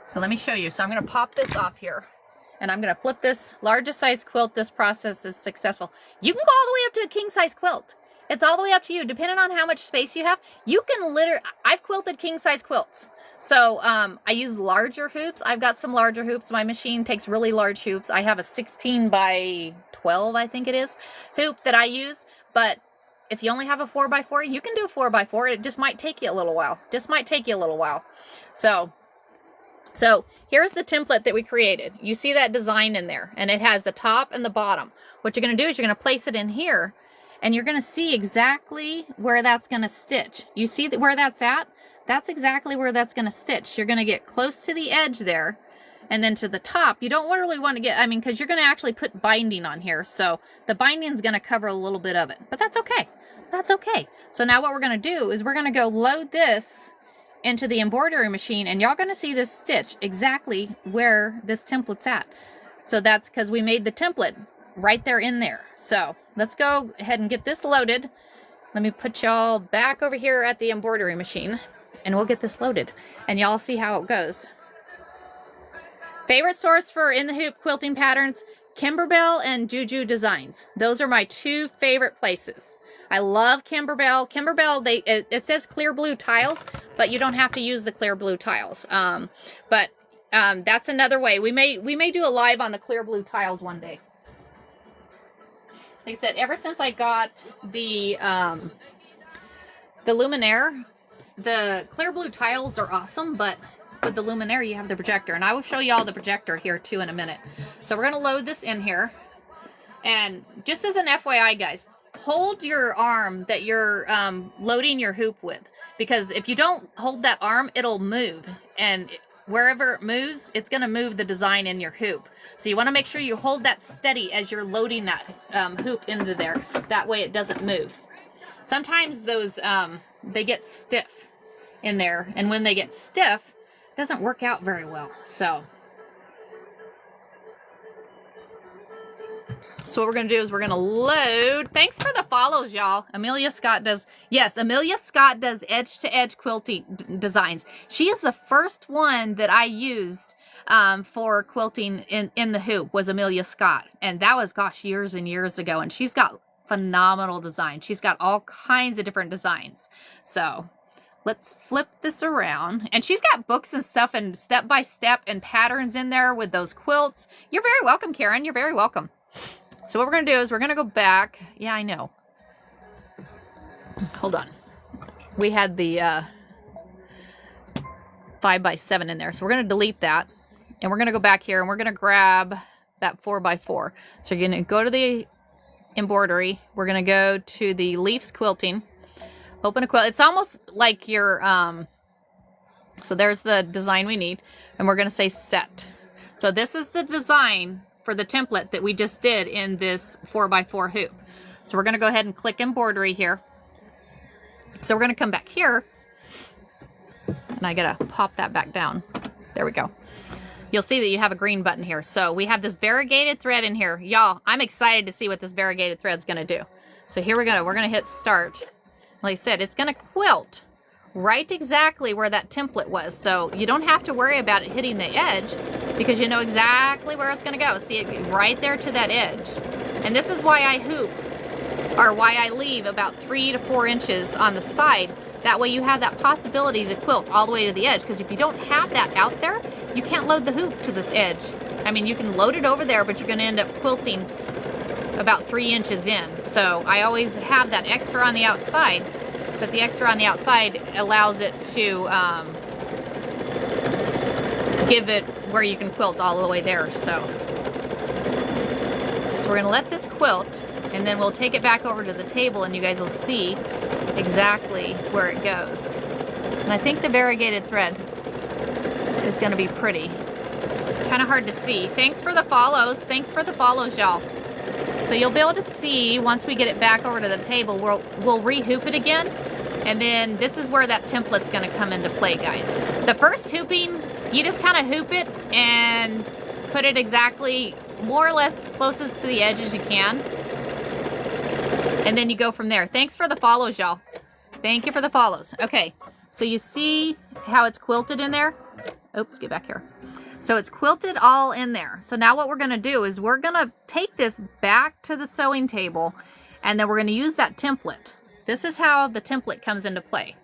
So let me show you. So I'm gonna pop this off here, and I'm gonna flip this largest size quilt. This process is successful. You can go all the way up to a king size quilt. It's all the way up to you, depending on how much space you have. You can I've quilted king size quilts. So I use larger hoops. I've got some larger hoops. My machine takes really large hoops. I have a 16 by 12, I think it is, hoop that I use. But if you only have a 4x4, you can do a 4x4. It just might take you a little while. So here's the template that we created. You see that design in there, and it has the top and the bottom. What you're going to do is you're going to place it in here, and you're going to see exactly where that's going to stitch. You see where that's at? That's exactly where that's going to stitch. You're going to get close to the edge there, and then to the top. You don't really want to get, because you're going to actually put binding on here. So the binding is going to cover a little bit of it, but that's okay. That's okay. So now what we're going to do is we're going to go load this into the embroidery machine, and y'all going to see this stitch exactly where this template's at. So that's because we made the template right there in there. So let's go ahead and get this loaded. Let me put y'all back over here at the embroidery machine, and we'll get this loaded, and y'all see how it goes. Favorite source for in the hoop quilting patterns, Kimberbell and Juju Designs. Those are my two favorite places. I love Kimberbell. Kimberbell, it says clear blue tiles, but you don't have to use the clear blue tiles. But that's another way. We may do a live on the clear blue tiles one day. Like I said, ever since I got the luminaire, the clear blue tiles are awesome, but with the luminaire you have the projector, and I will show you all the projector here too in a minute. So we're gonna load this in here, and just as an FYI, guys, hold your arm that you're loading your hoop with, because if you don't hold that arm, it'll move, and wherever it moves, it's going to move the design in your hoop. So you want to make sure you hold that steady as you're loading that hoop into there. That way it doesn't move. Sometimes those, they get stiff in there, and when they get stiff, it doesn't work out very well. So what we're going to do is we're going to load. Thanks for the follows, y'all. Amelia Scott does, yes, Amelia Scott does edge-to-edge quilting designs. She is the first one that I used for quilting in the hoop, was Amelia Scott. And that was, gosh, years and years ago. And she's got phenomenal design. She's got all kinds of different designs. So let's flip this around. And she's got books and stuff and step-by-step and patterns in there with those quilts. You're very welcome, Karen. You're very welcome. So what we're going to do is we're going to go back. Yeah, I know. Hold on. We had the 5x7 in there. So we're going to delete that. And we're going to go back here and we're going to grab that 4x4. So you're going to go to the embroidery. We're going to go to the Leaves Quilting. Open a quilt. It's almost like your, so there's the design we need. And we're going to say set. So this is the design for the template that we just did in this 4x4 hoop. So we're going to go ahead and click embroidery here. So we're going to come back here, and I got to pop that back down. There we go. You'll see that you have a green button here. So we have this variegated thread in here. Y'all, I'm excited to see what this variegated thread is going to do. So here we go. We're going to hit start. Like I said, it's going to quilt right exactly where that template was. So you don't have to worry about it hitting the edge, because you know exactly where it's going to go. See it right there to that edge. And this is why I hoop, or why I leave about 3 to 4 inches on the side. That way you have that possibility to quilt all the way to the edge, because if you don't have that out there, you can't load the hoop to this edge. I mean, you can load it over there, but you're going to end up quilting about 3 inches in. So I always have that extra on the outside, but the extra on the outside allows it to give it where you can quilt all the way there. So we're going to let this quilt, and then we'll take it back over to the table, and you guys will see exactly where it goes. And I think the variegated thread is going to be pretty. Kind of hard to see. Thanks for the follows. Thanks for the follows, y'all. So you'll be able to see once we get it back over to the table, we'll re-hoop it again. And then this is where that template's going to come into play, guys. The first hooping, you just kind of hoop it and put it exactly more or less closest to the edge as you can. And then you go from there. Thanks for the follows, y'all. Thank you for the follows. Okay, so you see how it's quilted in there? Oops, get back here. So it's quilted all in there. So now what we're going to do is we're going to take this back to the sewing table, and then we're going to use that template. This is how the template comes into play,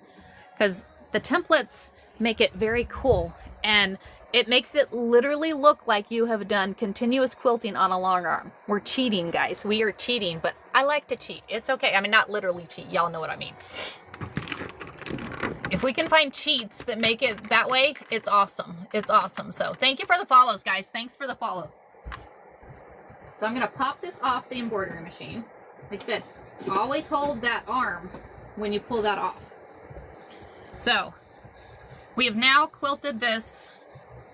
because the templates make it very cool, and it makes it literally look like you have done continuous quilting on a long arm. We're cheating, guys. We are cheating, but I like to cheat. It's okay. I mean, not literally cheat. Y'all know what I mean. If we can find cheats that make it that way, it's awesome. It's awesome. So thank you for the follows, guys. Thanks for the follow. So I'm going to pop this off the embroidery machine. Like I said, always hold that arm when you pull that off. So we have now quilted this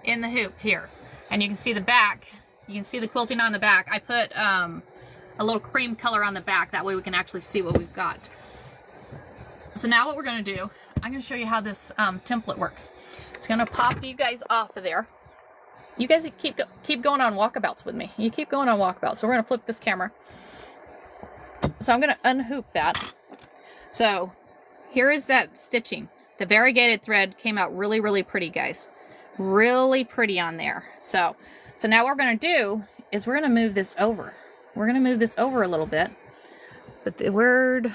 in the hoop here. And you can see the back. You can see the quilting on the back. I put a little cream color on the back. That way we can actually see what we've got. So now what we're going to do, I'm going to show you how this template works. It's going to pop you guys off of there. You guys keep going on walkabouts with me. You keep going on walkabouts. So we're going to flip this camera. So I'm going to unhoop that. So here is that stitching. The variegated thread came out really, really pretty, guys. Really pretty on there. So now what we're going to do is we're going to move this over. We're going to move this over a little bit. But the word,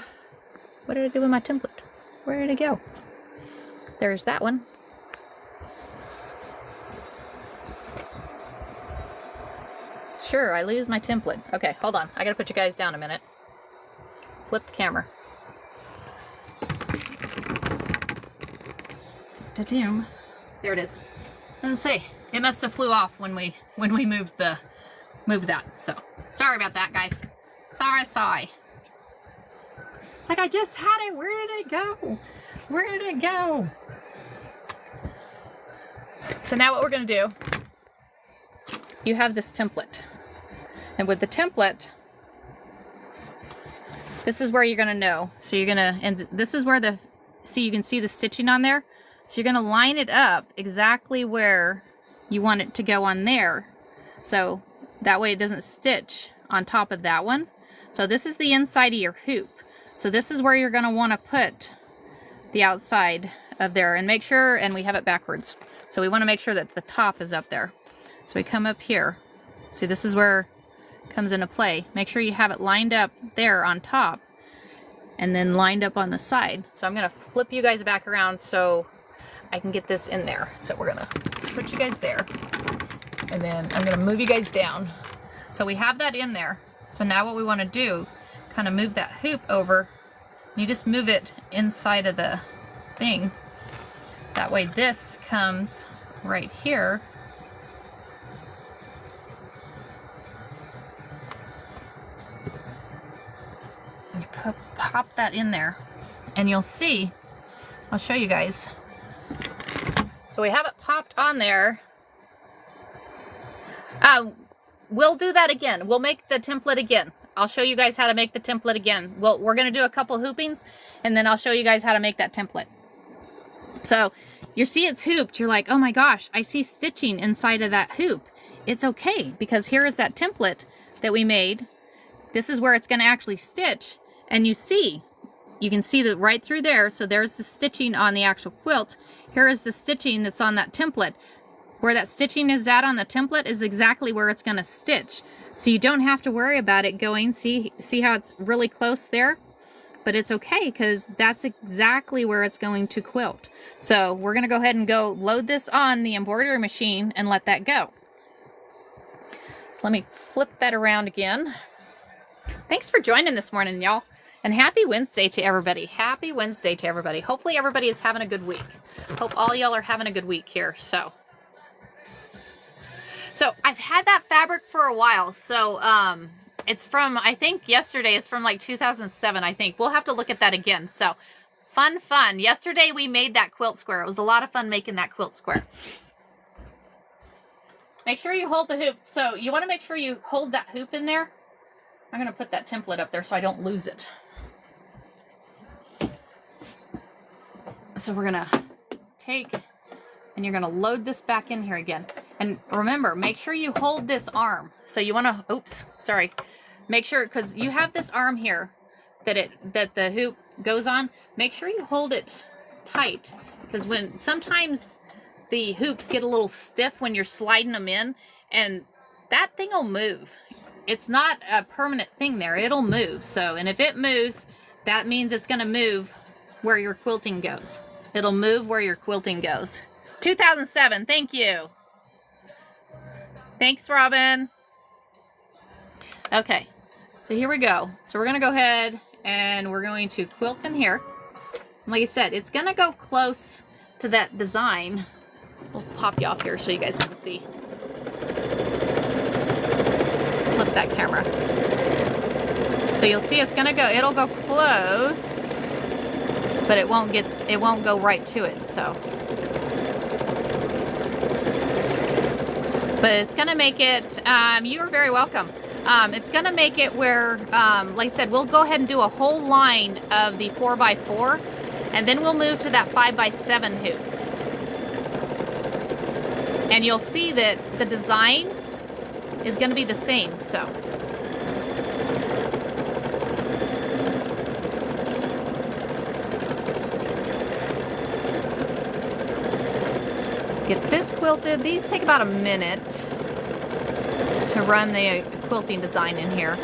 what did I do with my template? Where did it go? There's that one. Sure, I lose my template. Okay, hold on. I gotta put you guys down a minute. Flip the camera. Da-doom. There it is. Let's see. It must have flew off when we moved that. So sorry about that, guys. Sorry. It's like I just had it. Where did it go? Where did it go? So now what we're gonna do, you have this template. And with the template, this is where you're gonna know. So you're gonna, and this is where you can see the stitching on there. So you're gonna line it up exactly where you want it to go on there. So that way it doesn't stitch on top of that one. So this is the inside of your hoop. So this is where you're gonna wanna put the outside of there, and make sure, and we have it backwards. So we wanna make sure that the top is up there. So we come up here. See, this is where it comes into play. Make sure you have it lined up there on top and then lined up on the side. So I'm gonna flip you guys back around so I can get this in there. So we're gonna put you guys there, and then I'm gonna move you guys down. So we have that in there. So now what we wanna do, kind of move that hoop over. You just move it inside of the thing. That way this comes right here. And you pop that in there, and you'll see, I'll show you guys. So we have it popped on there. We'll do that again. We'll make the template again. I'll show you guys how to make the template again. We're going to do a couple hoopings, and then I'll show you guys how to make that template. So you see it's hooped. You're like, oh my gosh, I see stitching inside of that hoop. It's okay, because here is that template that we made. This is where it's going to actually stitch. And you can see that right through there. So there's the stitching on the actual quilt. Here is the stitching that's on that template. Where that stitching is at on the template is exactly where it's going to stitch. So you don't have to worry about it going, see how it's really close there? But it's okay, because that's exactly where it's going to quilt. So we're going to go ahead and go load this on the embroidery machine and let that go. So let me flip that around again. Thanks for joining this morning, y'all. And happy Wednesday to everybody. Happy Wednesday to everybody. Hopefully everybody is having a good week. Hope all y'all are having a good week here. So I've had that fabric for a while. So it's from, I think yesterday, it's from like 2007, I think. We'll have to look at that again. So fun. Yesterday we made that quilt square. It was a lot of fun making that quilt square. Make sure you hold the hoop. So you want to make sure you hold that hoop in there. I'm going to put that template up there so I don't lose it. So we're going to take, and you're going to load this back in here again. And remember, make sure you hold this arm. So you want to, oops, sorry. Make sure, because you have this arm here that the hoop goes on. Make sure you hold it tight, because sometimes the hoops get a little stiff when you're sliding them in, and that thing will move. It's not a permanent thing there. It'll move. So, and if it moves, that means it's going to move where your quilting goes. It'll move where your quilting goes. 2007, thank you. Thanks, Robin. Okay, so here we go. So we're going to go ahead and we're going to quilt in here. Like I said, it's going to go close to that design. We'll pop you off here so you guys can see. Flip that camera. So you'll see it's going to go, it'll go close, but it won't go right to it, so. But it's going to make it, you are very welcome. It's going to make it where, like I said, we'll go ahead and do a whole line of the 4x4, and then we'll move to that 5x7 hoop. And you'll see that the design is going to be the same, so. Get this quilted. These take about a minute to run the quilting design in here.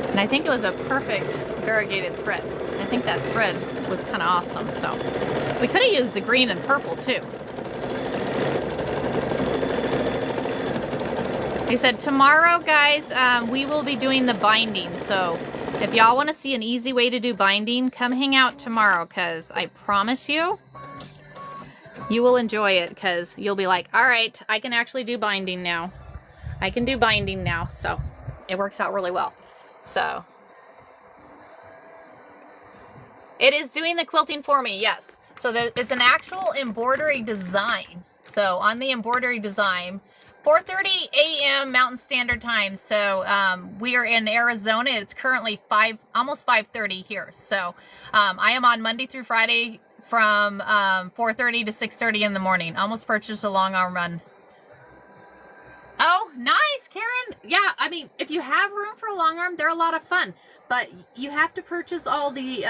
And I think it was a perfect variegated thread. I think that thread was kind of awesome, so. We could have used the green and purple too. They said tomorrow, guys, we will be doing the binding. So if y'all want to see an easy way to do binding, come hang out tomorrow, because I promise you, you will enjoy it, because you'll be like, all right, I can actually do binding now. I can do binding now. So it works out really well. So it is doing the quilting for me, yes. So it's an actual embroidery design. So on the embroidery design, 4:30 a.m. Mountain Standard Time. So we are in Arizona. It's currently almost 5:30 here. So I am on Monday through Friday from 4:30 to 6:30 in the morning. Almost purchased a long arm run. Oh, nice, Karen. Yeah, I mean, if you have room for a long arm, they're a lot of fun. But you have to purchase all the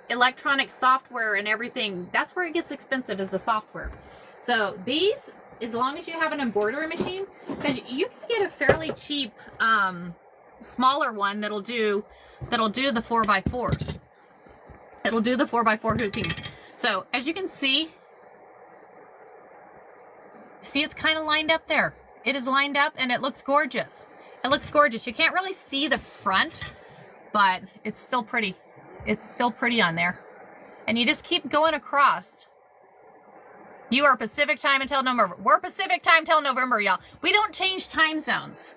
electronic software and everything. That's where it gets expensive, is the software. So these, as long as you have an embroidery machine, because you can get a fairly cheap smaller one that'll do the 4x4s. It'll do the 4x4 hooping. So as you can see it's kind of lined up there. It is lined up and it looks gorgeous. It looks gorgeous. You can't really see the front, but it's still pretty. It's still pretty on there. And you just keep going across. You are Pacific time until November. We're Pacific time till November, y'all. We don't change time zones.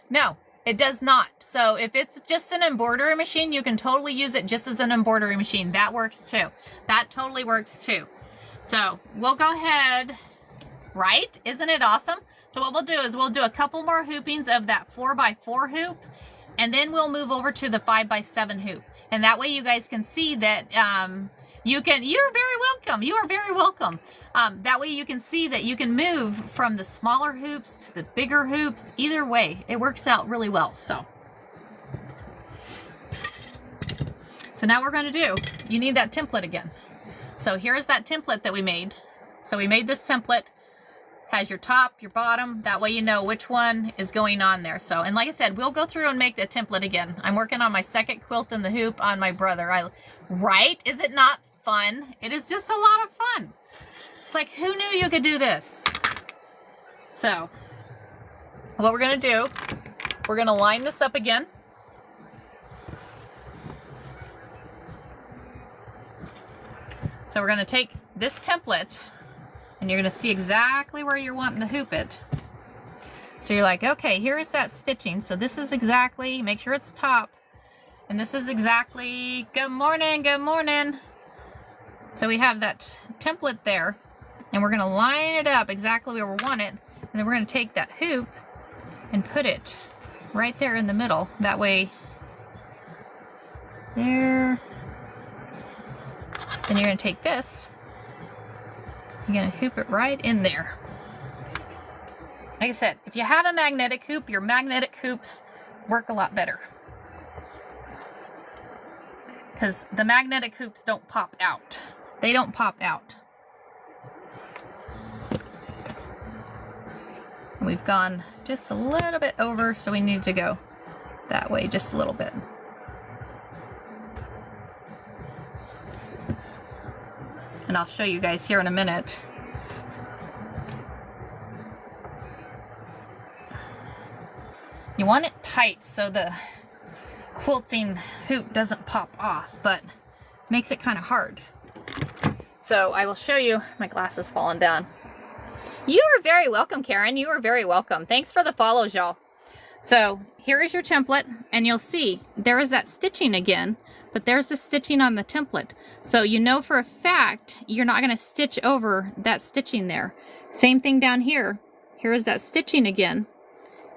No, it does not. So if it's just an embroidery machine, you can totally use it just as an embroidery machine. That works too. That totally works too. So we'll go ahead, right? Isn't it awesome? So what we'll do is we'll do a couple more hoopings of that 4x4 hoop, and then we'll move over to the 5x7 hoop. And that way you guys can see that you're very welcome. You are very welcome. That way you can see that you can move from the smaller hoops to the bigger hoops. Either way, it works out really well. So now we're going to do, you need that template again. So here's that template that we made. So we made this template, has your top, your bottom, that way you know which one is going on there. So, and like I said, we'll go through and make the template again. I'm working on my second quilt in the hoop on my brother. Right? Is it not fun? It is just a lot of fun. It's like, who knew you could do this? So what we're going to do, we're going to line this up again. So we're going to take this template, and you're going to see exactly where you're wanting to hoop it. So you're like, okay, here is that stitching. So this is exactly, make sure it's top. And this is exactly, good morning, good morning. So we have that template there, and we're going to line it up exactly where we want it. And then we're going to take that hoop and put it right there in the middle. That way, there. Then you're going to take this, you're going to hoop it right in there. Like I said, if you have a magnetic hoop, your magnetic hoops work a lot better, because the magnetic hoops don't pop out. They don't pop out. We've gone just a little bit over, so we need to go that way just a little bit. And I'll show you guys here in a minute. You want it tight so the quilting hoop doesn't pop off, but makes it kind of hard. So I will show you, my glass is falling down. You are very welcome, Karen. You are very welcome. Thanks for the follows, y'all. So here is your template, and you'll see there is that stitching again. But there's the stitching on the template. So you know for a fact you're not going to stitch over that stitching there. Same thing down here. Here is that stitching again.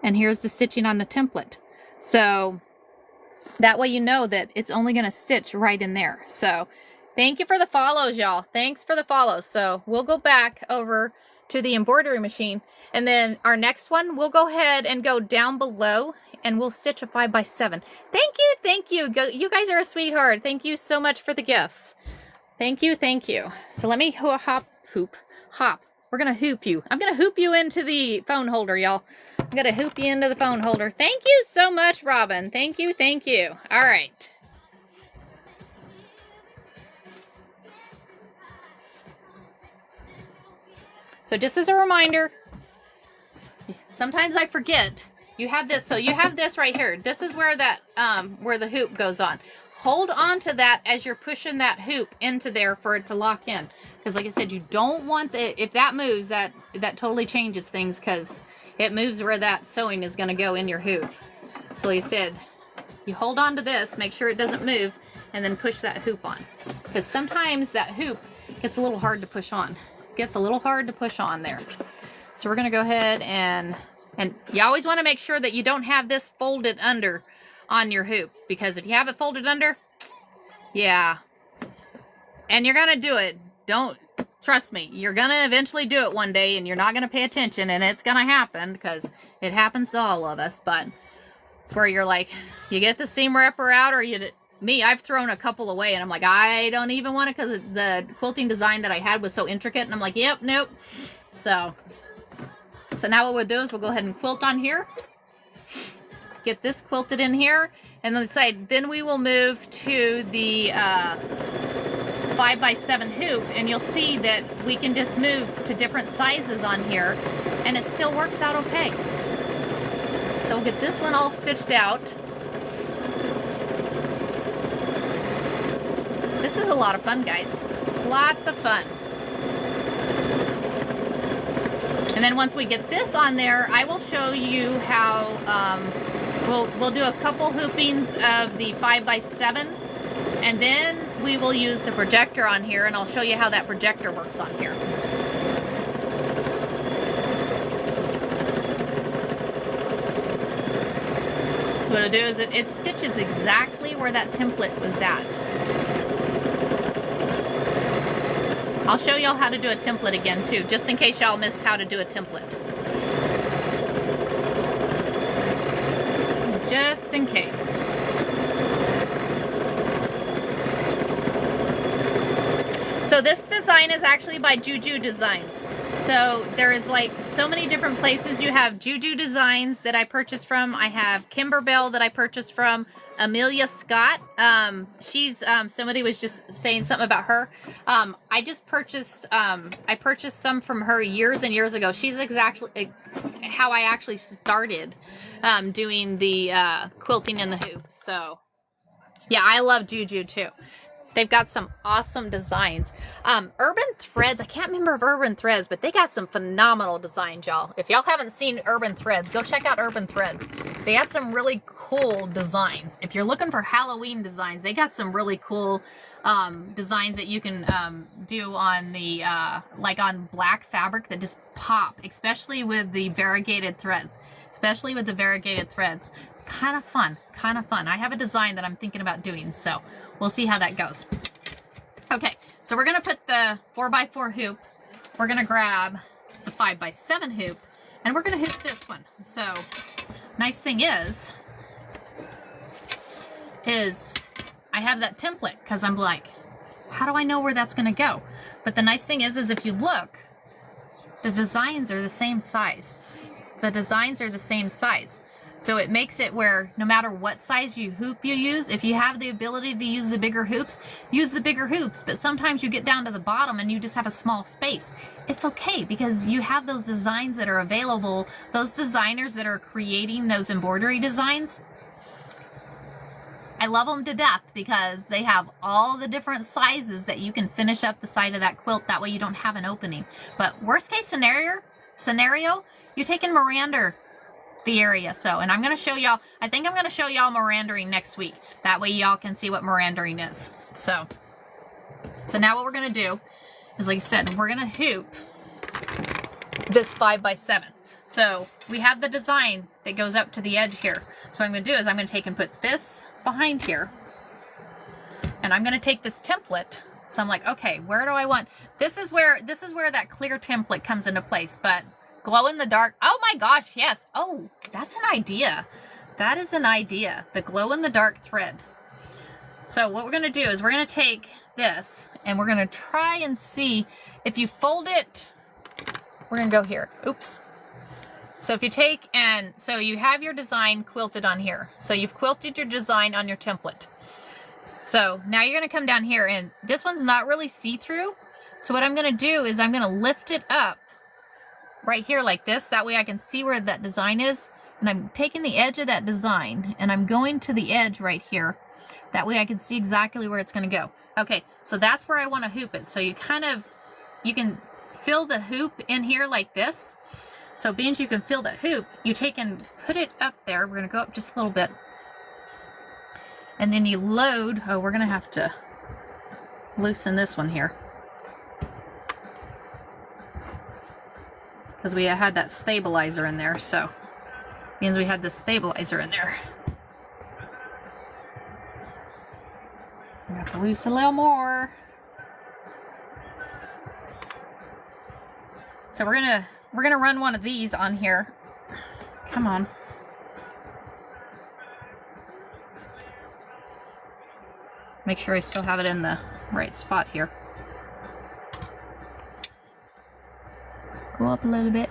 And here's the stitching on the template. So that way you know that it's only going to stitch right in there. So thank you for the follows, y'all. Thanks for the follows. So we'll go back over to the embroidery machine. And then our next one, we'll go ahead and go down below, and we'll stitch a 5x7. Thank you, thank you. You guys are a sweetheart. Thank you so much for the gifts. Thank you, thank you. So let me hop. We're gonna hoop you. I'm gonna hoop you into the phone holder, y'all. I'm gonna hoop you into the phone holder. Thank you so much, Robin. Thank you, thank you. All right. So just as a reminder, sometimes I forget, you have this. So you have this right here. This is where that, where the hoop goes on. Hold on to that as you're pushing that hoop into there for it to lock in. Because like I said, you don't want the, if that moves, that totally changes things, because it moves where that sewing is going to go in your hoop. So like I said, you hold on to this, make sure it doesn't move, and then push that hoop on. Because sometimes that hoop gets a little hard to push on. Gets a little hard to push on there. So we're going to go ahead and you always want to make sure that you don't have this folded under on your hoop, because if you have it folded under, yeah, and you're going to do it, don't, trust me, you're going to eventually do it one day and you're not going to pay attention, and it's going to happen, because it happens to all of us. But it's where you're like, you get the seam wrapper out, or I've thrown a couple away, and I'm like, I don't even want it, because the quilting design that I had was so intricate, and I'm like, yep, nope. So now what we'll do is we'll go ahead and quilt on here. Get this quilted in here, and then we will move to the 5x7 hoop, and you'll see that we can just move to different sizes on here, and it still works out okay. So we'll get this one all stitched out. This is a lot of fun, guys. Lots of fun. And then once we get this on there, I will show you how we'll do a couple hoopings of the 5x7, and then we will use the projector on here, and I'll show you how that projector works on here. So what it'll do is it stitches exactly where that template was at. I'll show y'all how to do a template again too, just in case y'all missed how to do a template. Just in case. So this design is actually by Juju Designs. So there is like so many different places. You have Juju Designs that I purchased from. I have Kimberbell that I purchased from. Amelia Scott. She's somebody was just saying something about her. I just purchased I purchased some from her years and years ago. She's exactly how I actually started doing the quilting in the hoop. So yeah, I love Juju too. They've got some awesome designs. Urban Threads, I can't remember of Urban Threads, but they got some phenomenal designs, y'all. If y'all haven't seen Urban Threads, go check out Urban Threads. They have some really cool designs. If you're looking for Halloween designs, they got some really cool designs that you can do on the, like on black fabric that just pop, especially with the variegated threads. Especially with the variegated threads. Kind of fun, kind of fun. I have a design that I'm thinking about doing, so we'll see how that goes. Okay, so we're gonna put the 4x4 hoop, we're gonna grab the 5x7 hoop, and we're gonna hoop this one. So, nice thing is I have that template, because I'm like, how do I know where that's gonna go? But the nice thing is if you look, the designs are the same size. The designs are the same size. So it makes it where no matter what size hoop you use, if you have the ability to use the bigger hoops, use the bigger hoops. But sometimes you get down to the bottom and you just have a small space. It's okay, because you have those designs that are available. Those designers that are creating those embroidery designs, I love them to death, because they have all the different sizes that you can finish up the side of that quilt. That way you don't have an opening. But worst case scenario, you're taking Miranda the area. So, and I'm going to show y'all, I think I'm going to show y'all Mirandering next week. That way y'all can see what Mirandering is. So now what we're going to do is, like I said, we're going to hoop this 5x7. So we have the design that goes up to the edge here. So what I'm going to do is I'm going to take and put this behind here, and I'm going to take this template. So I'm like, okay, where do I want, this is where that clear template comes into place. But glow in the dark, oh my gosh, yes. Oh, that's an idea. That is an idea, the glow in the dark thread. So what we're going to do is we're going to take this and we're going to try and see if you fold it. We're going to go here. Oops. So if you take and so you have your design quilted on here. So you've quilted your design on your template. So now you're going to come down here, and this one's not really see-through. So what I'm going to do is I'm going to lift it up right here like this. That way I can see where that design is. And I'm taking the edge of that design and I'm going to the edge right here. That way I can see exactly where it's going to go. Okay, so that's where I want to hoop it. So you can fill the hoop in here like this. So being you can fill that hoop, you take and put it up there. We're going to go up just a little bit. And then you load, oh, we're going to have to loosen this one here. Because we had that stabilizer in there, so means we had the stabilizer in there. We have to loosen a little more. So we're gonna run one of these on here. Come on. Make sure I still have it in the right spot here. Go up a little bit.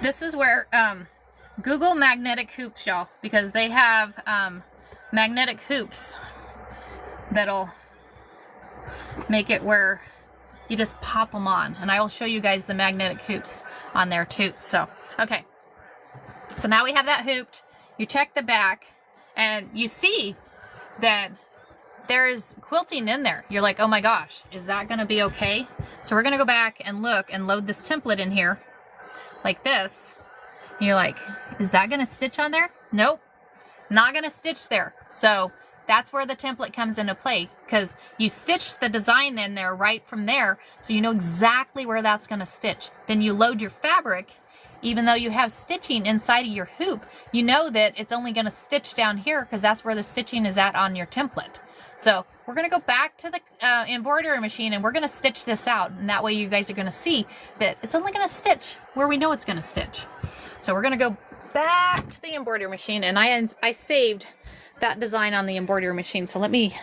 This is where Google magnetic hoops, y'all, because they have magnetic hoops that'll make it where you just pop them on, and I will show you guys the magnetic hoops on there too. So okay, so now we have that hooped. You check the back and you see that there's quilting in there. You're like, oh my gosh, is that gonna be okay? So we're gonna go back and look and load this template in here like this. And you're like, is that gonna stitch on there? Nope, not gonna stitch there. So that's where the template comes into play, because you stitch the design in there right from there, so you know exactly where that's gonna stitch. Then you load your fabric. Even though you have stitching inside of your hoop, you know that it's only gonna stitch down here because that's where the stitching is at on your template. So we're gonna go back to the embroidery machine and we're gonna stitch this out, and that way you guys are gonna see that it's only gonna stitch where we know it's gonna stitch. So we're gonna go back to the embroidery machine, and I saved that design on the embroidery machine. So let me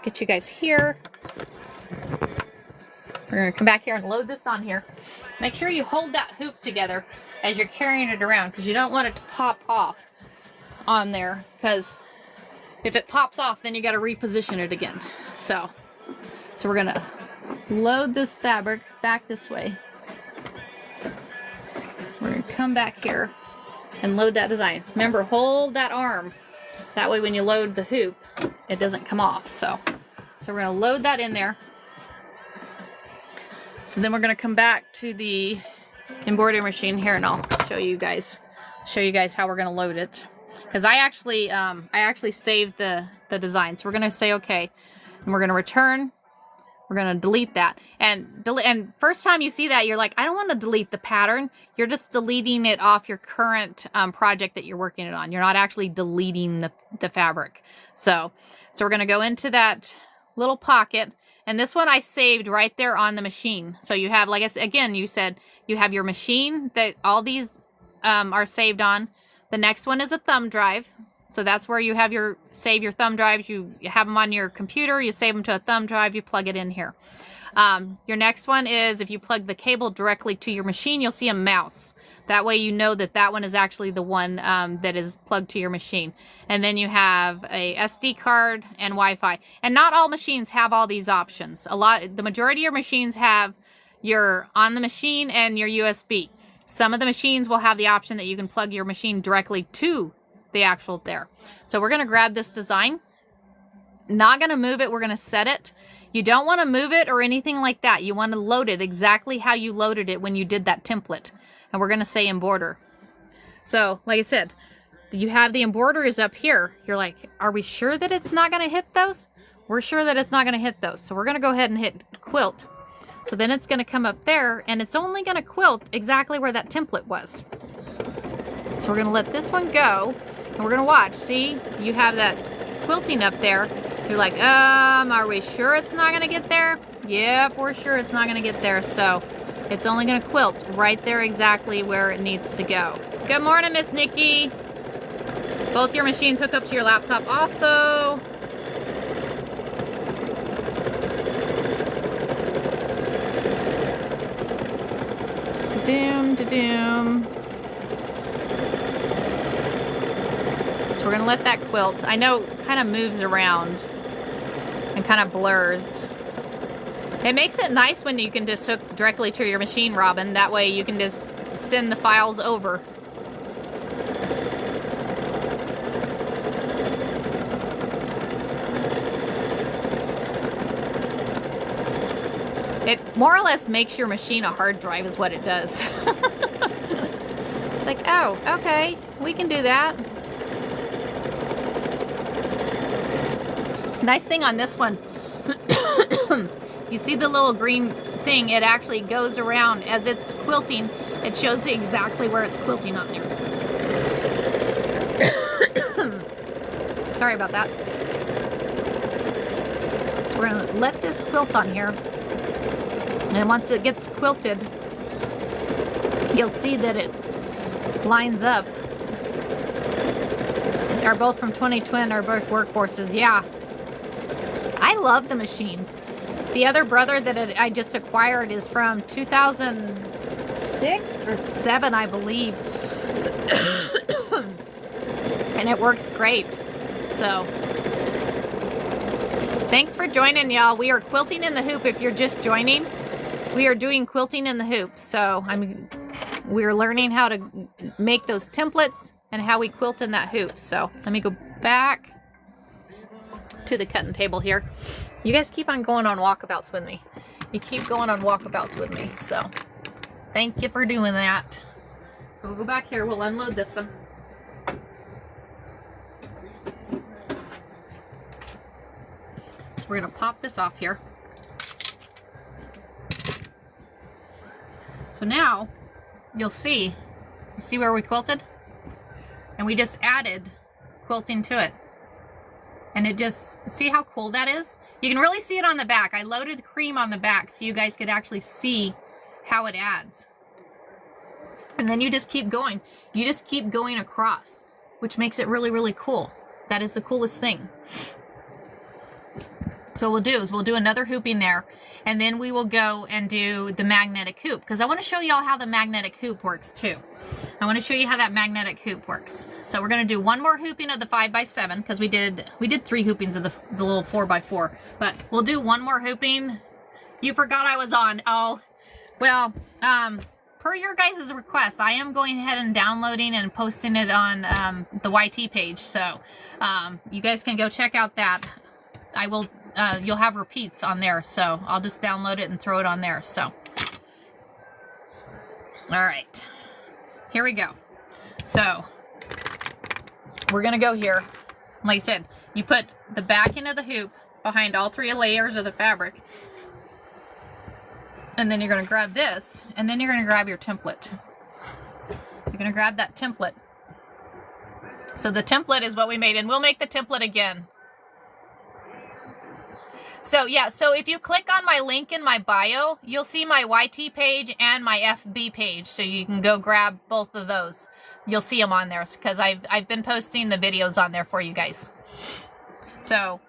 get you guys here. We're gonna come back here and load this on here. Make sure you hold that hoop together as you're carrying it around, because you don't want it to pop off on there, because if it pops off, then you got to reposition it again. So we're gonna load this fabric back this way. We're gonna come back here and load that design. Remember, hold that arm. That way when you load the hoop, it doesn't come off. So we're gonna load that in there. So then we're gonna come back to the embroidery machine here, and I'll show you guys how we're gonna load it. Because I actually saved the design. So we're gonna say okay, and we're gonna return. We're gonna delete that, and first time you see that, you're like, I don't want to delete the pattern. You're just deleting it off your current project that you're working it on. You're not actually deleting the fabric. So we're gonna go into that little pocket, and this one I saved right there on the machine. So you have, like I said, again, you said you have your machine that all these are saved on. The next one is a thumb drive. So that's where you have save your thumb drives. You have them on your computer, you save them to a thumb drive, you plug it in here. Your next one is, if you plug the cable directly to your machine, you'll see a mouse. That way you know that that one is actually the one that is plugged to your machine. And then you have a SD card and Wi-Fi. And not all machines have all these options. The majority of your machines have your on the machine and your USB. Some of the machines will have the option that you can plug your machine directly to the actual there. So we're going to grab this design. Not going to move it. We're going to set it. You don't want to move it or anything like that. You want to load it exactly how you loaded it when you did that template. And we're going to say embroider. So like I said, you have the embroideries up here. You're like, are we sure that it's not going to hit those? We're sure that it's not going to hit those. So we're going to go ahead and hit quilt. So then it's going to come up there, and it's only going to quilt exactly where that template was. So we're going to let this one go, and we're going to watch. See, you have that quilting up there. You're like, are we sure it's not going to get there? Yep, we're sure it's not going to get there. So it's only going to quilt right there exactly where it needs to go. Good morning, Miss Nikki. Both your machines hook up to your laptop also. Da-doom. So we're going to let that quilt. I know kind of moves around and kind of blurs. It makes it nice when you can just hook directly to your machine, Robin. That way you can just send the files over. It more or less makes your machine a hard drive is what it does. It's like, oh, okay, we can do that. Nice thing on this one, you see the little green thing, it actually goes around as it's quilting. It shows you exactly where it's quilting on there. Sorry about that. So we're gonna let this quilt on here. And once it gets quilted, you'll see that it lines up. Are both from 2020, are both workhorses. Yeah. I love the machines. The other brother that I just acquired is from 2006 or 7, I believe. And it works great. So, thanks for joining, y'all. We are quilting in the hoop if you're just joining. We are doing quilting in the hoop. So, we're learning how to make those templates and how we quilt in that hoop. So, let me go back to the cutting table here. You guys keep on going on walkabouts with me. You keep going on walkabouts with me. So thank you for doing that. So we'll go back here. We'll unload this one. So we're going to pop this off here. So now you'll see, you see where we quilted? And we just added quilting to it. And it just, see how cool that is? You can really see it on the back. I loaded cream on the back so you guys could actually see how it adds. And then you just keep going. You just keep going across, which makes it really, really cool. That is the coolest thing. So what we'll do is we'll do another hooping there, and then we will go and do the magnetic hoop, because I want to show y'all how the magnetic hoop works too. I want to show you how that magnetic hoop works. So we're going to do one more hooping of the 5x7, because we did 3 hoopings of the little 4x4, but we'll do one more hooping. You forgot I was on. Oh, well, per your guys' request, I am going ahead and downloading and posting it on the YT page. So you guys can go check out that. I will, you'll have repeats on there. So I'll just download it and throw it on there. So, all right, here we go. So we're going to go here. Like I said, you put the back end of the hoop behind all 3 layers of the fabric. And then you're going to grab this, and then you're going to grab your template. You're going to grab that template. So the template is what we made, and we'll make the template again. So yeah, so if you click on my link in my bio, you'll see my YT page and my FB page. So you can go grab both of those. You'll see them on there because I've been posting the videos on there for you guys. So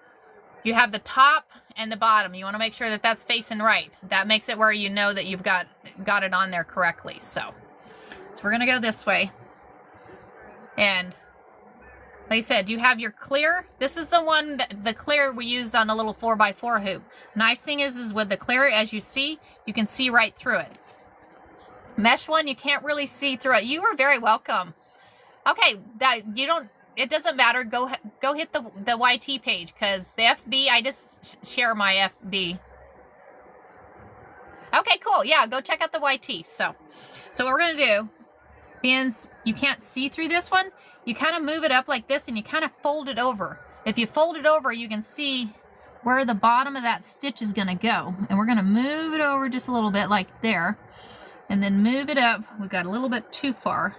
you have the top and the bottom. You want to make sure that that's facing right. That makes it where you know that you've got it on there correctly. So we're going to go this way. And like I said, you have your clear. This is the one, the clear we used on a little 4x4 hoop. Nice thing is with the clear, as you see, you can see right through it. Mesh one, you can't really see through it. You are very welcome. Okay, it doesn't matter. Go hit the YT page, because the FB, I just share my FB. Okay, cool. Yeah, go check out the YT. So what we're going to do, being you can't see through this one, you kind of move it up like this and you kind of fold it over. If you fold it over, you can see where the bottom of that stitch is going to go. And we're going to move it over just a little bit like there. And then move it up. We got a little bit too far.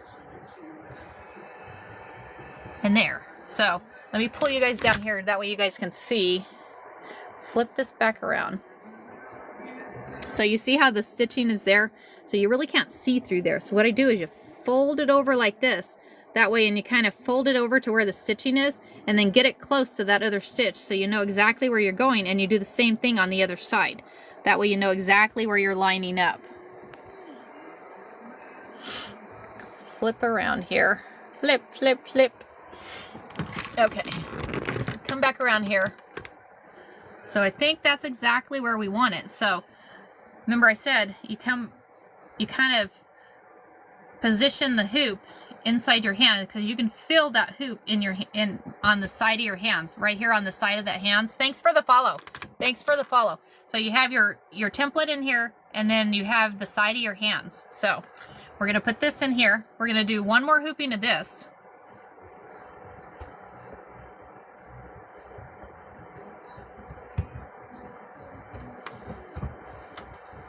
And there. So let me pull you guys down here. That way you guys can see. Flip this back around. So you see how the stitching is there? So you really can't see through there. So what I do is you fold it over like this. That way, and you kind of fold it over to where the stitching is, and then get it close to that other stitch so you know exactly where you're going, and you do the same thing on the other side. That way you know exactly where you're lining up. Flip around here. Flip, flip, flip. Okay. come back around here. So I think that's exactly where we want it. So remember I said you kind of position the hoop inside your hand, because you can feel that hoop on the side of your hands, right here on the side of that hands. Thanks for the follow. Thanks for the follow. So you have your template in here, and then you have the side of your hands. So we're going to put this in here. We're going to do one more hooping of this.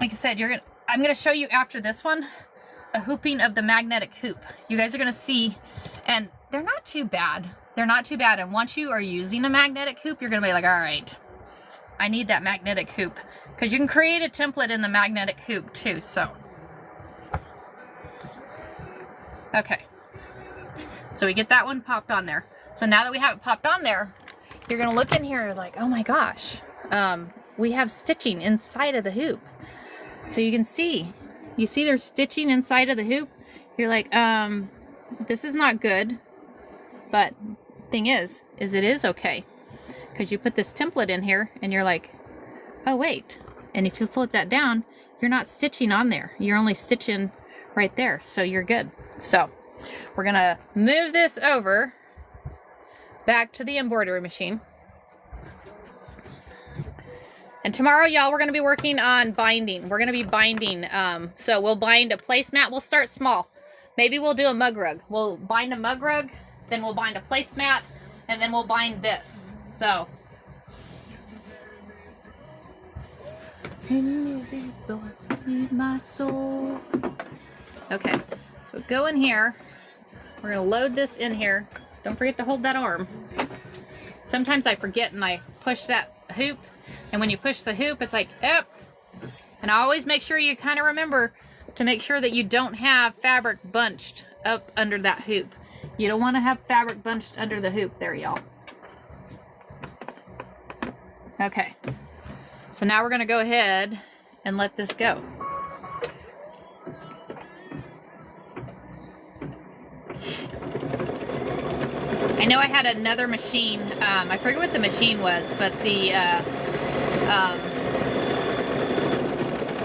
Like I said, I'm going to show you after this one a hooping of the magnetic hoop. You guys are going to see, and they're not too bad. They're not too bad. And once you are using a magnetic hoop, you're going to be like, all right, I need that magnetic hoop, because you can create a template in the magnetic hoop too. So, okay. So we get that one popped on there. So now that we have it popped on there, you're going to look in here like, oh my gosh, we have stitching inside of the hoop. So you can see, you see there's stitching inside of the hoop. You're like, this is not good. But thing is it is okay, because you put this template in here and you're like, oh wait. And if you flip that down, you're not stitching on there. You're only stitching right there. So you're good. So we're gonna move this over back to the embroidery machine. And tomorrow, y'all, we're going to be working on binding. We're going to be binding. So we'll bind a placemat. We'll start small. Maybe we'll do a mug rug. We'll bind a mug rug, then we'll bind a placemat, and then we'll bind this. So. My soul. Okay. So go in here. We're going to load this in here. Don't forget to hold that arm. Sometimes I forget and I push that hoop. And when you push the hoop, it's like, oh. And I always make sure you kind of remember to make sure that you don't have fabric bunched up under that hoop. You don't want to have fabric bunched under the hoop there, y'all. Okay. So now we're going to go ahead and let this go. I know I had another machine. I forget what the machine was, but the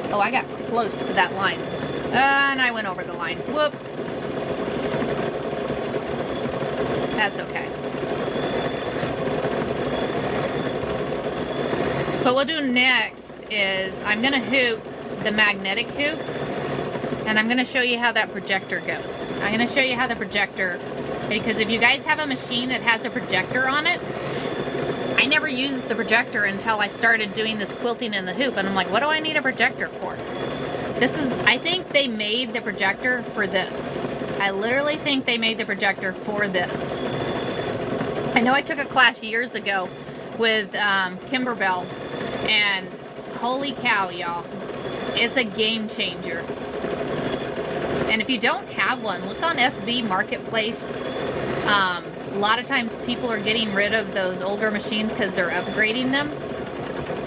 oh, I got close to that line. And I went over the line. Whoops. That's okay. So what we'll do next is I'm going to hoop the magnetic hoop, and I'm going to show you how that projector goes. I'm going to show you how the projector, because if you guys have a machine that has a projector on it, I never used the projector until I started doing this quilting in the hoop, and I'm like, what do I need a projector for? I think they made the projector for this. I literally think they made the projector for this. I know I took a class years ago with Kimberbell, and holy cow, y'all, it's a game changer. And if you don't have one, look on FB Marketplace. A lot of times people are getting rid of those older machines because they're upgrading them.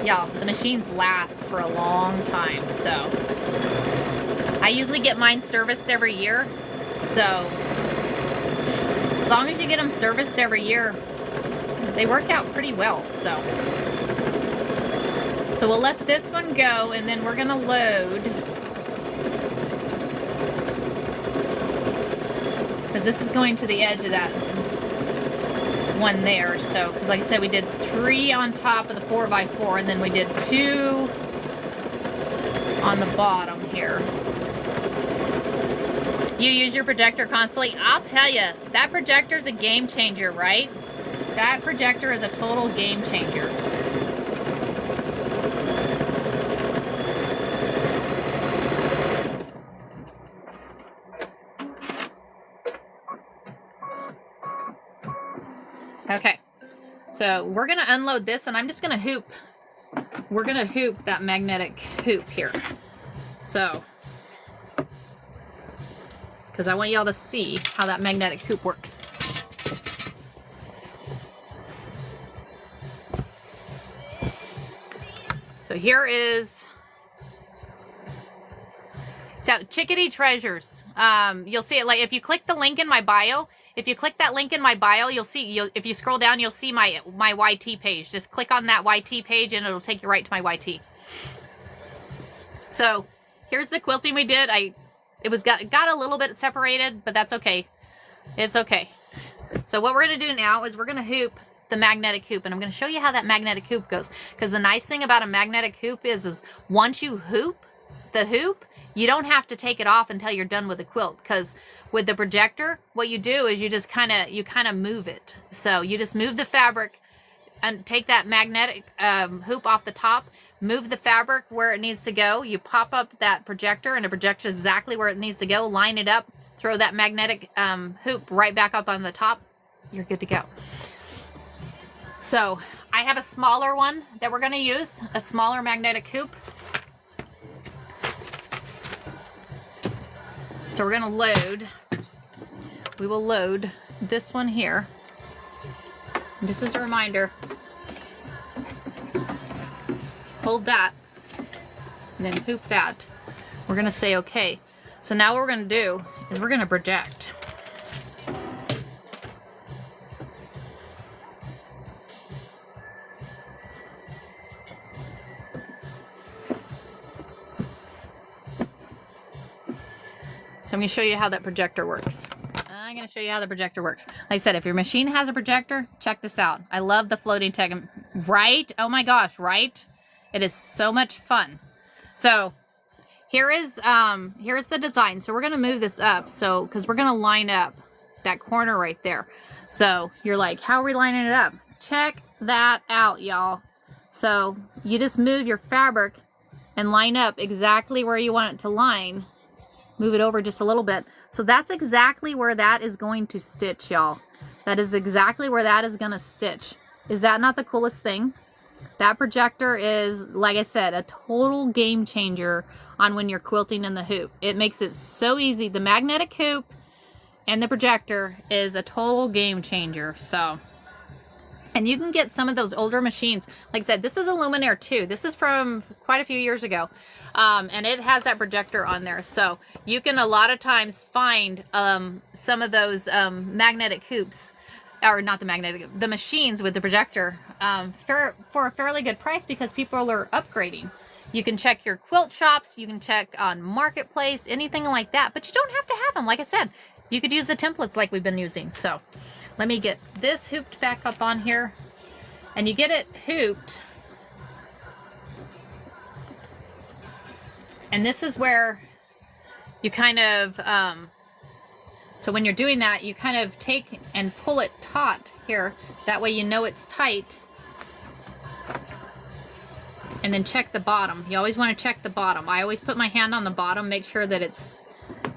Y'all, the machines last for a long time. So I usually get mine serviced every year. So as long as you get them serviced every year, they work out pretty well. So we'll let this one go, and then we're gonna load, because this is going to the edge of that one there. So, because like I said, we did 3 on top of the 4x4, and then we did 2 on the bottom here. You use your projector constantly? I'll tell you, that projector is a game changer, right? That projector is a total game changer. Okay, so we're going to unload this, and I'm just going to hoop. We're going to hoop that magnetic hoop here. So, because I want y'all to see how that magnetic hoop works. So here is, so Chickadee Treasures. You'll see it, like if you click the link in my bio, if you click that link in my bio, you'll see, if you scroll down, you'll see my YT page. Just click on that YT page and it'll take you right to my YT. So here's the quilting we did. It got a little bit separated, but that's okay. It's okay. So what we're going to do now is we're going to hoop the magnetic hoop, and I'm going to show you how that magnetic hoop goes. Because the nice thing about a magnetic hoop is once you hoop the hoop, you don't have to take it off until you're done with the quilt. Because with the projector, what you do is you just kind of move it. So you just move the fabric and take that magnetic hoop off the top, move the fabric where it needs to go. You pop up that projector, and it projects exactly where it needs to go. Line it up, throw that magnetic hoop right back up on the top. You're good to go. So I have a smaller one that we're going to use, a smaller magnetic hoop. So we're going to load, we will load this one here. And just as a reminder, hold that and then hoop that. We're going to say okay. So now what we're going to do is we're going to project. So I'm going to show you how that projector works. I'm going to show you how the projector works. Like I said, if your machine has a projector, check this out. I love the floating tech, right? Oh my gosh, right? It is so much fun. So here's the design. So we're going to move this up. So, because we're going to line up that corner right there. So you're like, how are we lining it up? Check that out, y'all. So you just move your fabric and line up exactly where you want it to line. Move it over just a little bit. So that's exactly where that is going to stitch, y'all. That is exactly where that is going to stitch. Is that not the coolest thing? That projector is, like I said, a total game changer on when you're quilting in the hoop. It makes it so easy. The magnetic hoop and the projector is a total game changer. So, and you can get some of those older machines. Like I said, this is a Luminaire 2. This is from quite a few years ago. And it has that projector on there. So you can a lot of times find some of those magnetic hoops, or not the magnetic, the machines with the projector for a fairly good price because people are upgrading. You can check your quilt shops, you can check on Marketplace, anything like that, but you don't have to have them. Like I said, you could use the templates like we've been using. So let me get this hooped back up on here, and you get it hooped. And this is where you kind of, so when you're doing that, you kind of take and pull it taut here. That way you know it's tight. And then check the bottom. You always want to check the bottom. I always put my hand on the bottom, make sure that it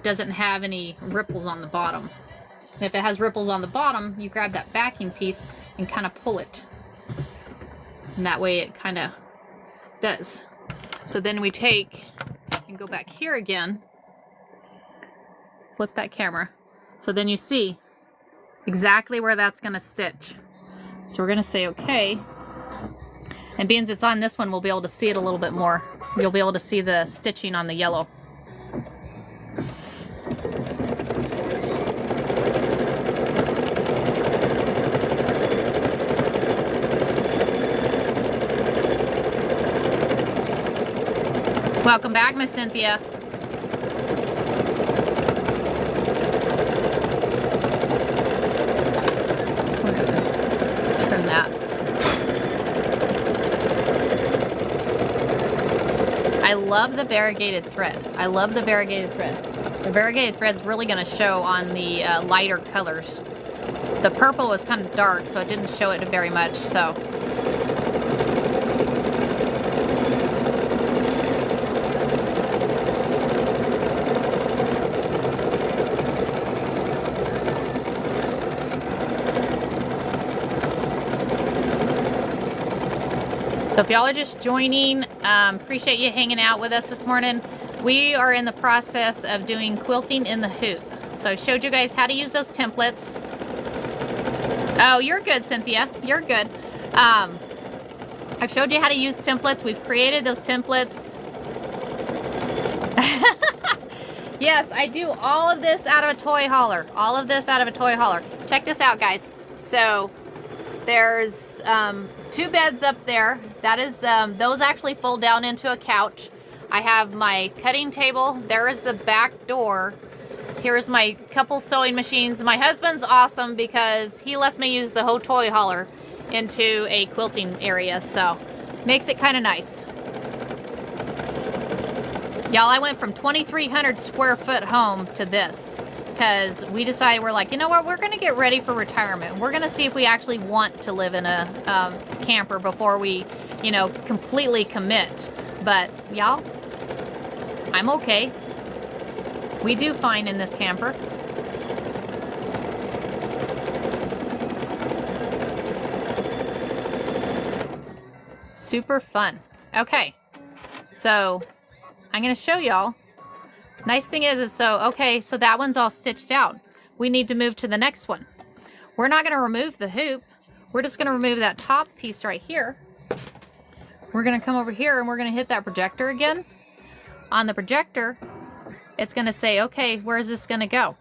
doesn't have any ripples on the bottom. And if it has ripples on the bottom, you grab that backing piece and kind of pull it. And that way it kind of does. So then we take and go back here again, flip that camera. So then you see exactly where that's going to stitch. So we're going to say okay. And being it's on this one, we'll be able to see it a little bit more. You'll be able to see the stitching on the yellow. Welcome back, Miss Cynthia. Trim that. I love the variegated thread. I love the variegated thread. The variegated thread's really going to show on the lighter colors. The purple was kind of dark, so it didn't show it very much. So. So if y'all are just joining, appreciate you hanging out with us this morning. We are in the process of doing quilting in the hoop. So I showed you guys how to use those templates. Oh, you're good, Cynthia. You're good. I've showed you how to use templates. We've created those templates. Yes, I do all of this out of a toy hauler. All of this out of a toy hauler. Check this out, guys. So there's 2 beds up there. That is, those actually fold down into a couch. I have my cutting table. There is the back door. Here's my couple sewing machines. My husband's awesome because he lets me use the whole toy hauler into a quilting area, so makes it kind of nice. Y'all, I went from 2,300 square foot home to this because we decided, we're like, you know what, we're going to get ready for retirement. We're going to see if we actually want to live in a camper before we, you know, completely commit. But y'all, I'm okay. We do fine in this camper. Super fun. Okay, so I'm gonna show y'all. Nice thing is so, okay, so that one's all stitched out. We need to move to the next one. We're not gonna remove the hoop. We're just gonna remove that top piece right here. We're gonna come over here and we're gonna hit that projector again. On the projector, it's gonna say, okay, where is this gonna go?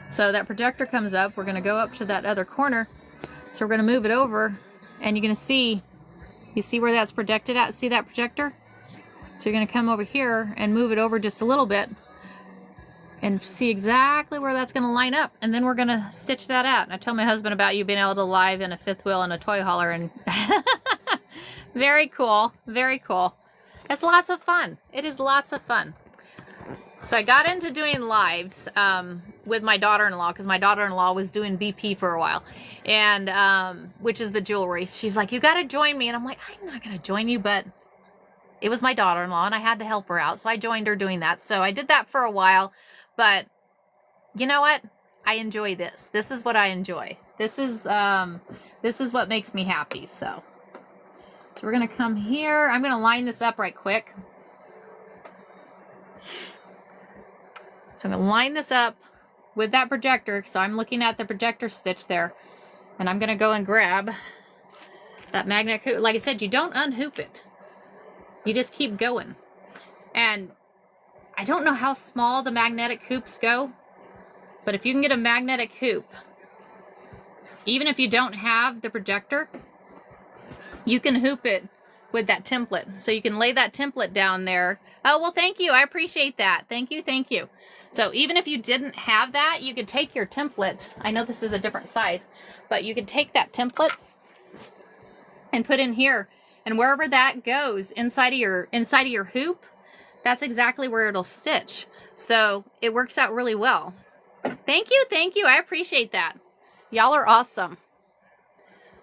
So that projector comes up. We're gonna go up to that other corner. So we're gonna move it over and you're gonna see, you see where that's projected at? See that projector? So you're gonna come over here and move it over just a little bit and see exactly where that's gonna line up. And then we're gonna stitch that out. And I told my husband about you being able to live in a fifth wheel and a toy hauler, and very cool, very cool. It's lots of fun. It is lots of fun. So I got into doing lives with my daughter-in-law because my daughter-in-law was doing BP for a while, and which is the jewelry. She's like, you got to join me. And I'm like, I'm not going to join you, but it was my daughter-in-law and I had to help her out. So I joined her doing that. So I did that for a while, but you know what? I enjoy this. This is what I enjoy. This is what makes me happy. So we're going to come here. I'm going to line this up right quick. So I'm going to line this up with that projector. So I'm looking at the projector stitch there. And I'm going to go and grab that magnetic hoop. Like I said, you don't unhoop it. You just keep going. And I don't know how small the magnetic hoops go. But if you can get a magnetic hoop, even if you don't have the projector, you can hoop it with that template. So you can lay that template down there. Oh, well, thank you. I appreciate that. Thank you. Thank you. So even if you didn't have that, you could take your template. I know this is a different size, but you could take that template and put in here, and wherever that goes inside of your hoop, that's exactly where it'll stitch. So it works out really well. Thank you. Thank you. I appreciate that. Y'all are awesome.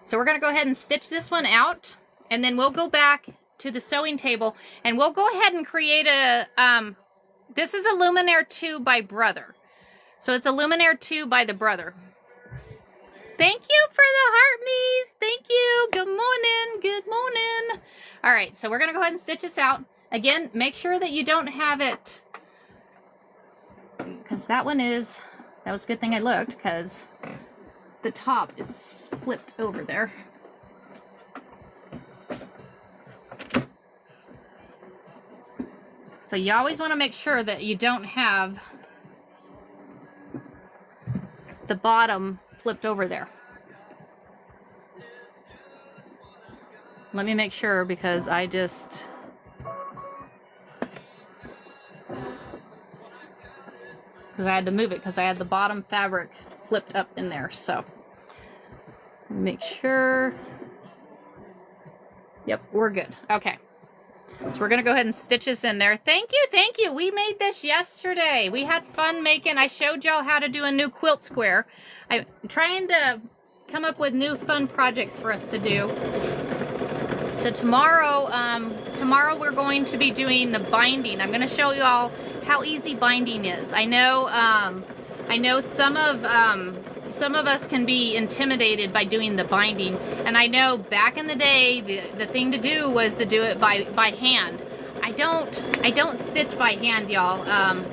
So we're going to go ahead and stitch this one out, and then we'll go back to the sewing table and we'll go ahead and create a, this is a Luminaire 2 by Brother. So it's a Luminaire 2 by the Brother. Thank you for the heart me's. Thank you. Good morning. Good morning. All right. So we're going to go ahead and stitch this out. Again, make sure that you don't have it, because that one is, that was a good thing I looked, because the top is flipped over there. So you always want to make sure that you don't have the bottom flipped over there. Let me make sure, because I just, because I had to move it because I had the bottom fabric flipped up in there. So make sure. Yep, we're good. Okay. So we're going to go ahead and stitch this in there. Thank you. Thank you. We made this yesterday. We had fun making, I showed y'all how to do a new quilt square. I'm trying to come up with new fun projects for us to do. So tomorrow we're going to be doing the binding. I'm going to show you all how easy binding is. I know some of us can be intimidated by doing the binding, and I know back in the day the thing to do was to do it by hand. I don't stitch by hand, y'all.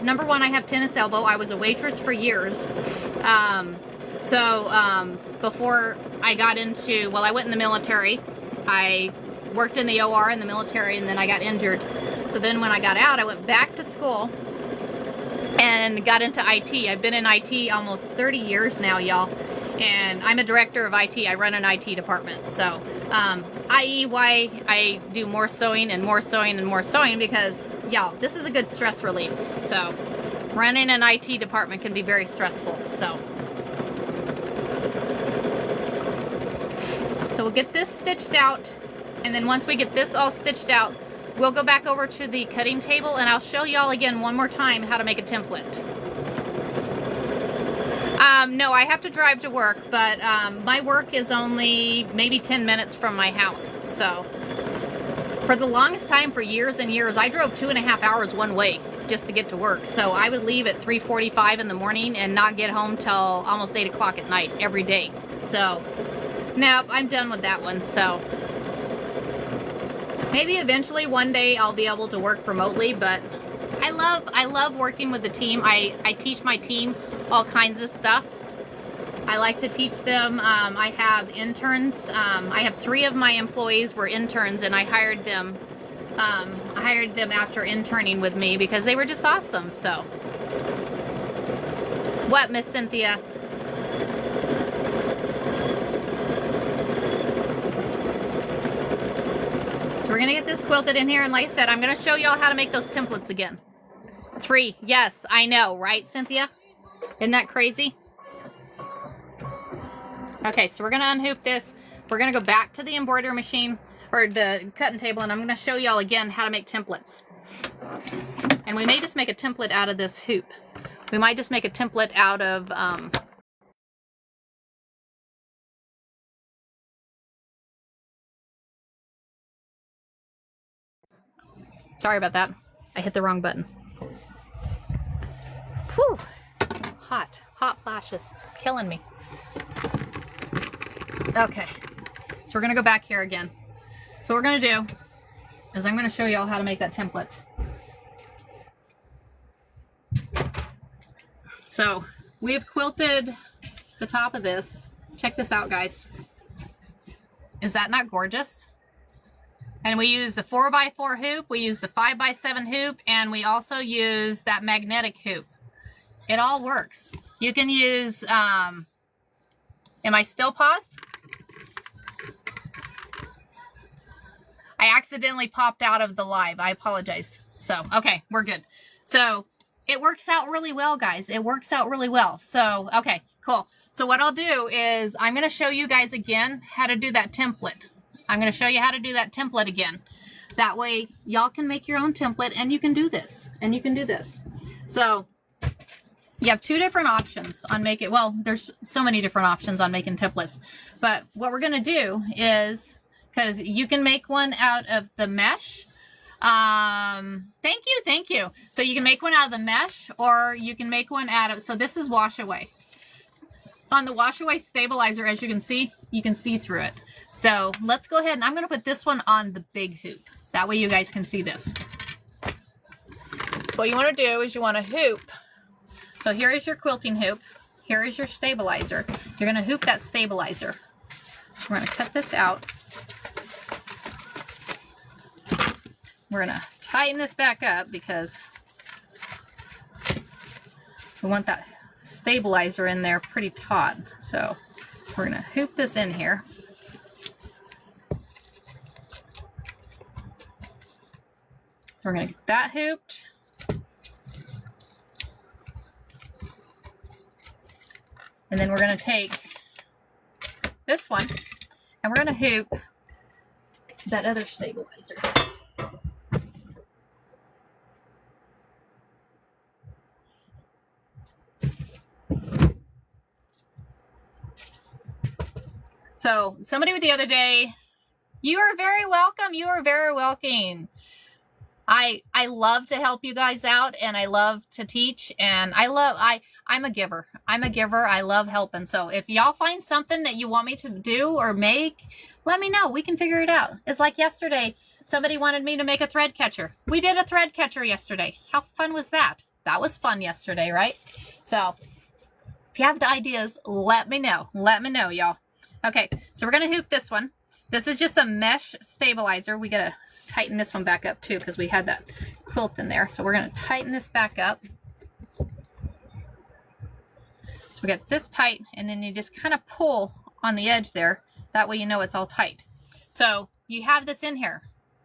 Number one, I have tennis elbow. I was a waitress for years. Before I got into, well, I went in the military. I worked in the OR in the military, and then I got injured. So then when I got out, I went back to school, and got into IT. I've been in IT almost 30 years now, y'all. And I'm a director of IT. I run an IT department. So, i.e. why I do more sewing and more sewing and more sewing, because, y'all, this is a good stress relief. So, running an IT department can be very stressful. So we'll get this stitched out. And then once we get this all stitched out, we'll go back over to the cutting table and I'll show y'all again one more time how to make a template. No, I have to drive to work, but my work is only maybe 10 minutes from my house. So for the longest time, for years and years, I drove 2.5 hours one way just to get to work. So I would leave at 3:45 in the morning and not get home till almost 8 o'clock at night every day. So now I'm done with that one. So maybe eventually one day I'll be able to work remotely, but I love working with the team. I teach my team all kinds of stuff. I like to teach them. I have interns. I have 3 of my employees were interns, and I hired them. After interning with me because they were just awesome. So, what, Miss Cynthia? So we're gonna get this quilted in here, and like I said, I'm gonna show y'all how to make those templates again. 3, yes, I know, right, Cynthia? Isn't that crazy? Okay, so we're gonna unhoop this. We're gonna go back to the embroidery machine or the cutting table, and I'm gonna show y'all again how to make templates. And we may just make a template out of this hoop. We might just make a template out of sorry about that. I hit the wrong button. Whew. Hot flashes, killing me. Okay, so we're gonna go back here again. So what we're gonna do is I'm gonna show y'all how to make that template. So we've quilted the top of this. Check this out, guys. Is that not gorgeous? And we use the 4x4 hoop, we use the 5x7 hoop, and we also use that magnetic hoop. It all works. You can use, am I still paused? I accidentally popped out of the live. I apologize. So, okay, we're good. So it works out really well, guys. It works out really well. So, okay, cool. So what I'll do is I'm going to show you guys again how to do that template. I'm going to show you how to do that template again. That way y'all can make your own template and you can do this. And you can do this. So you have 2 different options on making, well, there's so many different options on making templates. But what we're going to do is, because you can make one out of the mesh. Thank you. So you can make one out of the mesh, or you can make one out of, so this is wash away. On the wash away stabilizer, as you can see through it. So let's go ahead, and I'm going to put this one on the big hoop. That way you guys can see this. So what you want to do is you want to hoop. So here is your quilting hoop. Here is your stabilizer. You're going to hoop that stabilizer. We're going to cut this out. We're going to tighten this back up because we want that stabilizer in there pretty taut. So we're going to hoop this in here. So we're going to get that hooped. And then we're going to take this one and we're going to hoop that other stabilizer. So somebody the other day, you are very welcome. You are very welcome. I love to help you guys out, and I love to teach, and I'm a giver. I'm a giver. I love helping. So if y'all find something that you want me to do or make, let me know. We can figure it out. It's like yesterday, somebody wanted me to make a thread catcher. We did a thread catcher yesterday. How fun was that? That was fun yesterday, right? So if you have ideas, let me know. Let me know, y'all. Okay, so we're going to hoop this one. This is just a mesh stabilizer. We got to tighten this one back up too because we had that quilt in there. So we're going to tighten this back up. we get this tight, and then you just kind of pull on the edge there. That way you know it's all tight. So you have this in here,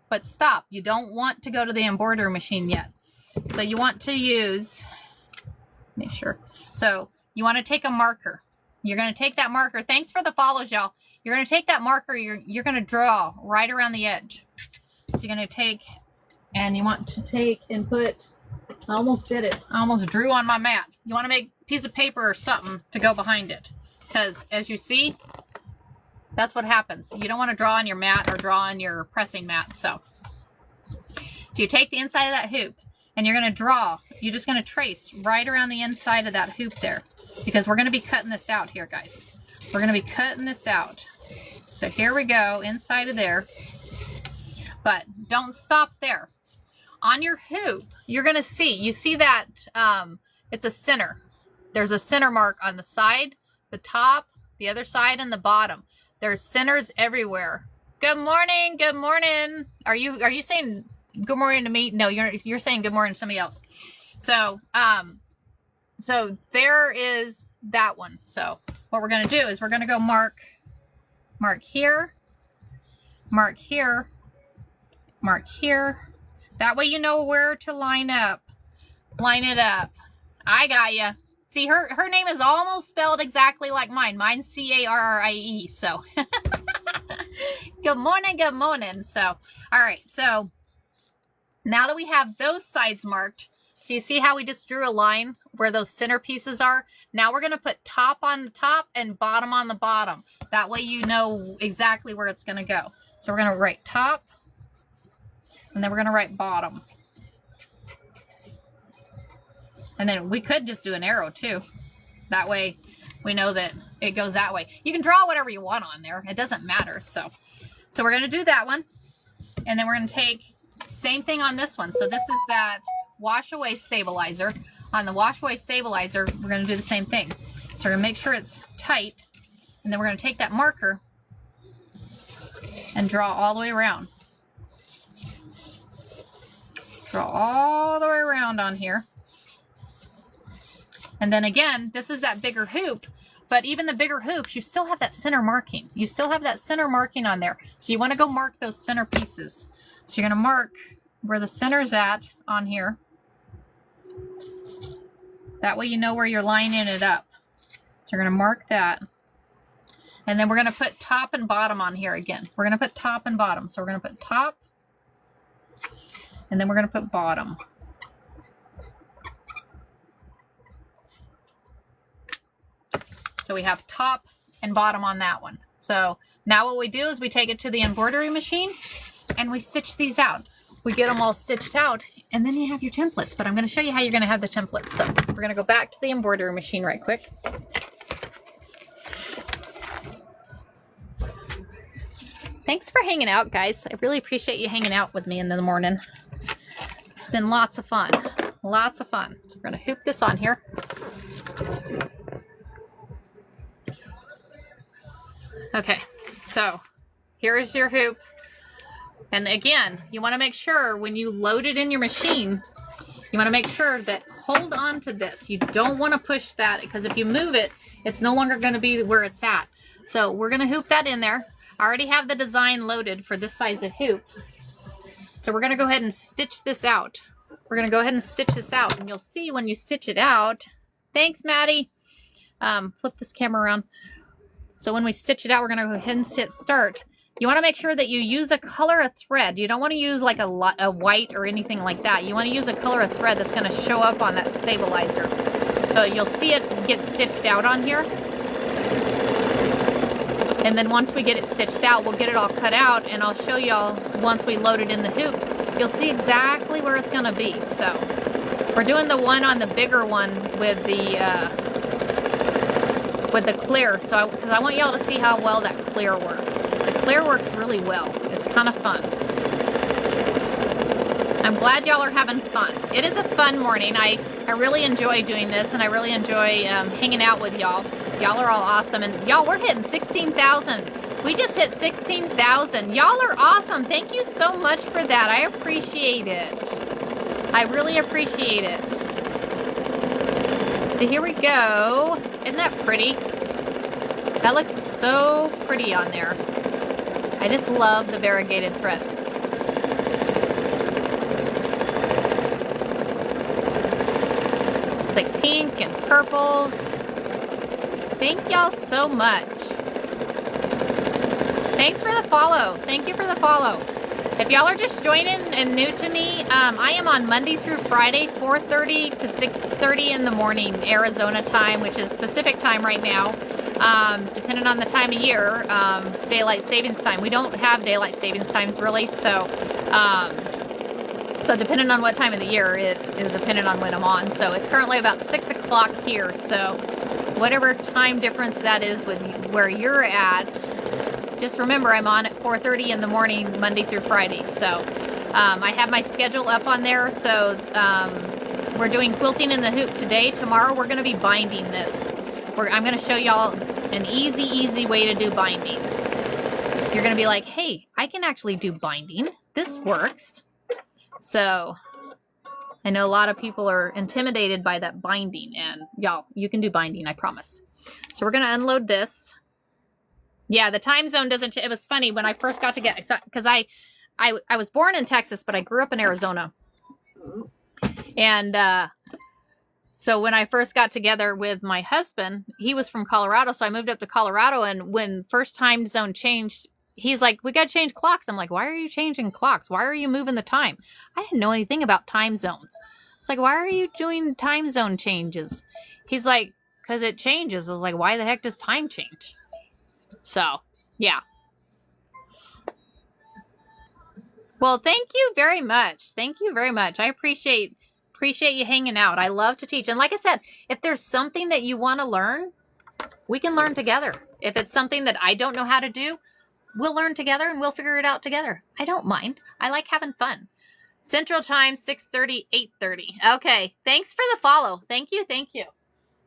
but stop. You don't want to go to the embroidery machine yet. So you want to use, make sure. So you want to take a marker. You're going to take that marker. Thanks for the follows, y'all. You're going to take that marker. You're going to draw right around the edge. So you're going to take, and you want to take and put, I almost did it. I almost drew on my mat. You want to make a piece of paper or something to go behind it. Because as you see, that's what happens. You don't want to draw on your mat or draw on your pressing mat. So you take the inside of that hoop and you're going to draw. You're just going to trace right around the inside of that hoop there. Because we're going to be cutting this out here, guys. We're going to be cutting this out. So here we go, inside of there. But don't stop there. On your hoop, you're going to see, you see that it's a center. There's a center mark on the side, the top, the other side, and the bottom. There's centers everywhere. Good morning. Good morning. Are you saying good morning to me? No, you're saying good morning to somebody else. So so there is that one. So what we're going to do is we're going to go mark here, mark here, mark here. That way you know where to line up. Line it up. I got you. See, her name is almost spelled exactly like mine. Mine's C-A-R-R-I-E. So good morning, good morning. So, all right. So now that we have those sides marked, so you see how we just drew a line where those center pieces are? Now we're going to put top on the top and bottom on the bottom. That way you know exactly where it's going to go. So we're going to write top, and then we're going to write bottom. And then we could just do an arrow too. That way we know that it goes that way. You can draw whatever you want on there. It doesn't matter. So we're going to do that one. And then we're going to take same thing on this one. So this is that wash away stabilizer. On the wash away stabilizer, we're going to do the same thing. So we're going to make sure it's tight. And then we're going to take that marker and draw all the way around. Draw all the way around on here. And then again, this is that bigger hoop, but even the bigger hoops, you still have that center marking. You still have that center marking on there. So you want to go mark those center pieces. So you're going to mark where the center's at on here. That way you know where you're lining it up. So you're going to mark that. And then we're going to put top and bottom on here again. We're going to put top and bottom. So we're going to put top, and then we're going to put bottom. So we have top and bottom on that one. So now what we do is we take it to the embroidery machine and we stitch these out. We get them all stitched out, and then you have your templates. But I'm going to show you how you're going to have the templates. So we're going to go back to the embroidery machine right quick. Thanks for hanging out, guys. I really appreciate you hanging out with me in the morning. It's been lots of fun. Lots of fun. So we're going to hoop this on here. Okay, so here is your hoop. And again, you want to make sure when you load it in your machine, you want to make sure that hold on to this. You don't want to push that, because if you move it, it's no longer going to be where it's at. So we're going to hoop that in there. I already have the design loaded for this size of hoop. So we're going to go ahead and stitch this out. We're going to go ahead and stitch this out, and you'll see when you stitch it out. Thanks, Maddie. Flip this camera around. So when we stitch it out, we're going to go ahead and hit start. You want to make sure that you use a color of thread. You don't want to use like a white or anything like that. You want to use a color of thread that's going to show up on that stabilizer. So you'll see it get stitched out on here. And then once we get it stitched out, we'll get it all cut out, and I'll show y'all once we load it in the hoop. You'll see exactly where it's going to be. So we're doing the one on the bigger one with the clear, so because I want y'all to see how well that clear works. The clear works really well. It's kind of fun. I'm glad y'all are having fun. It is a fun morning. I really enjoy doing this, and I really enjoy hanging out with y'all. Y'all are all awesome, and y'all, we're hitting 16,000. We just hit 16,000. Y'all are awesome. Thank you so much for that. I appreciate it. I really appreciate it. So here we go. Isn't that pretty? That looks so pretty on there. I just love the variegated thread. It's like pink and purples. Thank y'all so much. Thanks for the follow. Thank you for the follow. If y'all are just joining and new to me, I am on Monday through Friday, 4:30 to 6:30 in the morning, Arizona time, which is Pacific time right now. Depending on the time of year, daylight savings time. We don't have daylight savings times really, so depending on what time of the year, it is dependent on when I'm on. So it's currently about 6 o'clock here, so whatever time difference that is with where you're at, just remember I'm on at 4:30 in the morning, Monday through Friday. So I have my schedule up on there, so we're doing quilting in the hoop today. Tomorrow we're going to be binding this. I'm going to show y'all an easy way to do binding. You're going to be like, hey, I can actually do binding. This works. So I know a lot of people are intimidated by that binding, and y'all, you can do binding, I promise. So we're going to unload this. Yeah, the time zone doesn't, it was funny when I first got to get, because I was born in Texas, but I grew up in Arizona. And so when I first got together with my husband, he was from Colorado, so I moved up to Colorado, and when first time zone changed, he's like, we got to change clocks. I'm like, why are you changing clocks? Why are you moving the time? I didn't know anything about time zones. It's like, why are you doing time zone changes? He's like, because it changes. I was like, why the heck does time change? So, yeah. Well, thank you very much. Thank you very much. I appreciate you hanging out. I love to teach. And like I said, if there's something that you want to learn, we can learn together. If it's something that I don't know how to do, we'll learn together and we'll figure it out together. I don't mind. I like having fun. Central Time, 6:30, 8:30. Okay. Thanks for the follow. Thank you. Thank you.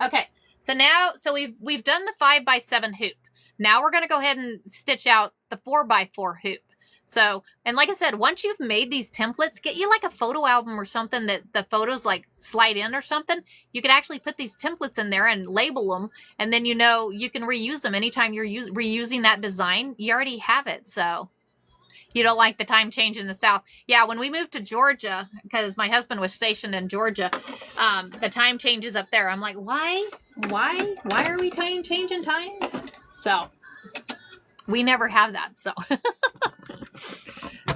Okay. So now, we've done the 5x7 hoop. Now we're going to go ahead and stitch out the 4x4 hoop. So, and like I said, once you've made these templates, get you like a photo album or something that the photos like slide in or something. You could actually put these templates in there and label them. And then, you know, you can reuse them anytime you're reusing that design. You already have it. So you don't like the time change in the South. Yeah, when we moved to Georgia, because my husband was stationed in Georgia, the time changes up there. I'm like, why are we changing time? So we never have that. So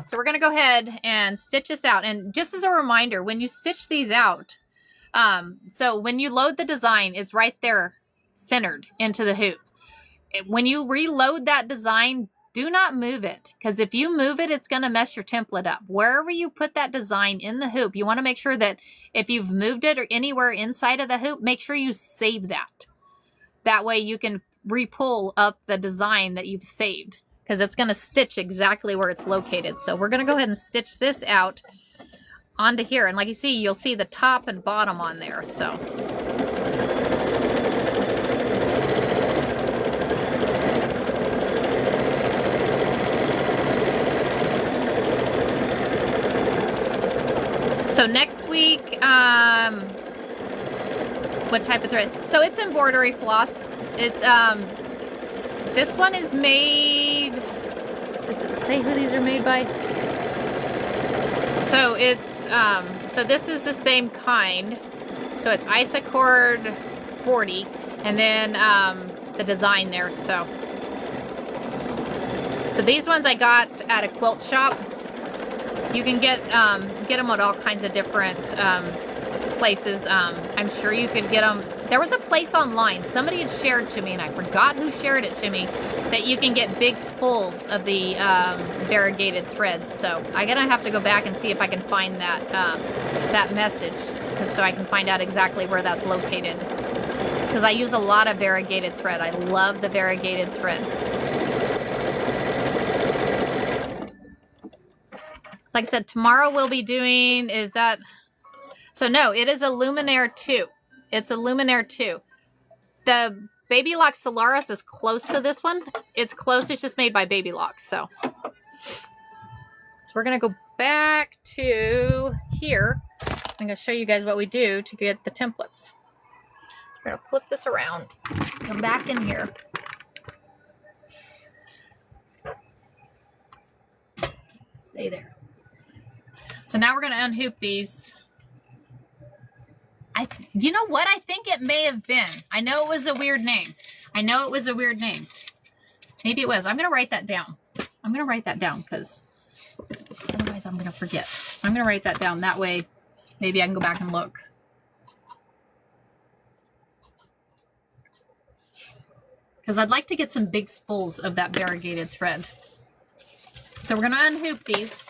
so we're going to go ahead and stitch this out. And just as a reminder, when you stitch these out, so when you load the design, it's right there centered into the hoop. When you reload that design, do not move it, because if you move it, it's going to mess your template up. Wherever you put that design in the hoop, you want to make sure that if you've moved it or anywhere inside of the hoop, make sure you save that. That way you can re-pull up the design that you've saved, because it's going to stitch exactly where it's located. So we're going to go ahead and stitch this out onto here. And like you see, you'll see the top and bottom on there. So next week, what type of thread? So it's embroidery floss. It's this one is made, does it say who these are made by? So it's so this is the same kind. So it's Isacord 40, and then the design there. So these ones I got at a quilt shop. You can get them at all kinds of different places. I'm sure you could get them. There was a place online, somebody had shared to me, and I forgot who shared it to me, that you can get big spools of the variegated threads. So I'm gonna have to go back and see if I can find that that message, so I can find out exactly where that's located. Because I use a lot of variegated thread. I love the variegated thread. Like I said, tomorrow we'll be doing, is that, so no, it is a Luminaire 2. It's a Luminaire 2. The Baby Lock Solaris is close to this one. It's close, it's just made by Baby Lock. So we're going to go back to here. I'm going to show you guys what we do to get the templates. We're gonna flip this around, come back in here. Stay there. So now we're gonna unhoop these. You know what? I think it may have been. I know it was a weird name. I know it was a weird name. Maybe it was. I'm gonna write that down. I'm gonna write that down because otherwise I'm gonna forget. So I'm gonna write that down. That way, maybe I can go back and look. Because I'd like to get some big spools of that variegated thread. So we're going to unhoop these.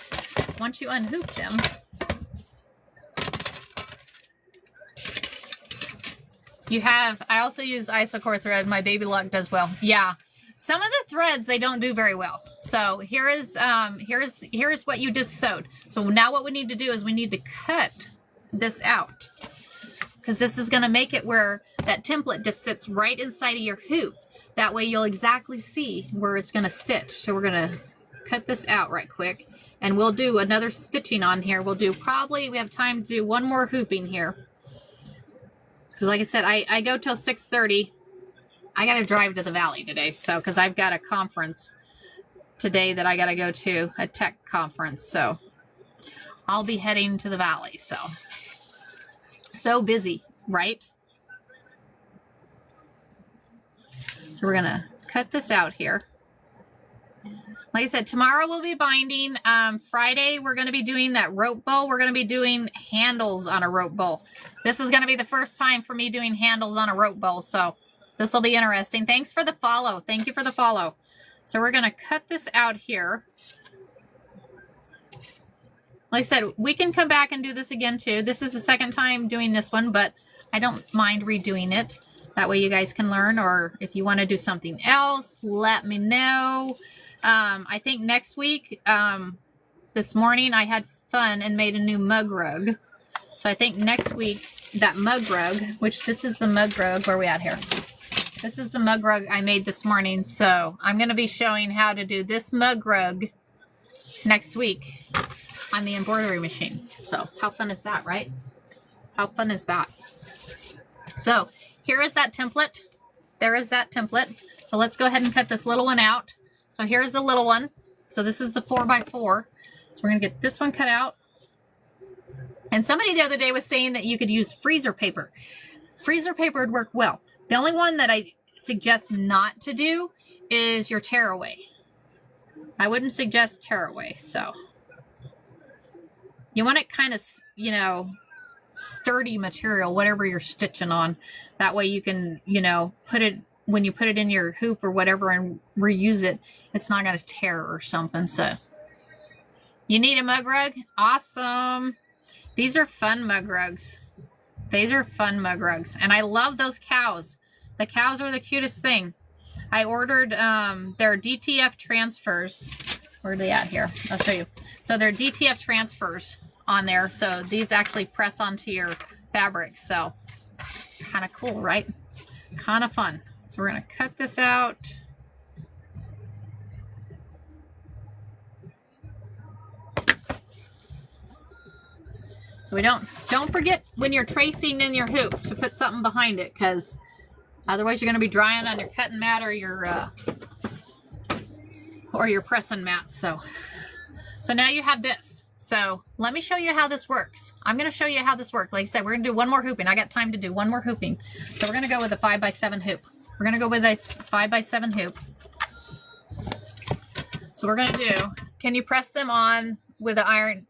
Once you unhoop them, you have, I also use isocore thread. My Baby Lock does well. Yeah. Some of the threads, they don't do very well. So here is what you just sewed. So now what we need to do is we need to cut this out. Because this is going to make it where that template just sits right inside of your hoop. That way you'll exactly see where it's going to stitch. So we're going to cut this out right quick. And we'll do another stitching on here. We'll do probably, we have time to do one more hooping here. Because like I said, I go till 6:30. I got to drive to the valley today. So, because I've got a conference today that I got to go to, a tech conference. So I'll be heading to the valley. So busy, right? So we're going to cut this out here. Like I said, tomorrow we'll be binding. Friday, we're going to be doing that rope bowl. We're going to be doing handles on a rope bowl. This is going to be the first time for me doing handles on a rope bowl. So this will be interesting. Thanks for the follow. Thank you for the follow. So we're going to cut this out here. Like I said, we can come back and do this again too. This is the second time doing this one, but I don't mind redoing it. That way you guys can learn, or if you want to do something else, let me know. I think next week, this morning I had fun and made a new mug rug. So I think next week that mug rug, which this is the mug rug, where are we at here? This is the mug rug I made this morning. So I'm going to be showing how to do this mug rug next week on the embroidery machine. So how fun is that, right? How fun is that? So here is that template. There is that template. So let's go ahead and cut this little one out. So here's the little one. So this is the 4x4. So we're going to get this one cut out. And somebody the other day was saying that you could use freezer paper. Freezer paper would work well. The only one that I suggest not to do is your tearaway. I wouldn't suggest tearaway. So you want it kind of, you know, sturdy material, whatever you're stitching on. That way you can, you know, put it, when you put it in your hoop or whatever and reuse it, it's not going to tear or something. So you need a mug rug? Awesome. These are fun mug rugs. These are fun mug rugs. And I love those cows. The cows are the cutest thing. I ordered their DTF transfers. Where are they at here? I'll show you. So they're DTF transfers on there. So these actually press onto your fabric. So kind of cool, right? Kind of fun. So we're going to cut this out. So we don't forget when you're tracing in your hoop to put something behind it, because otherwise you're going to be drying on your cutting mat or your pressing mat. So now you have this. So let me show you how this works. I'm going to show you how this works. Like I said, we're going to do one more hooping. I got time to do one more hooping. So we're going to go with a 5x7 hoop. We're going to go with a 5x7 hoop. So we're going to do, can you press them on with the iron?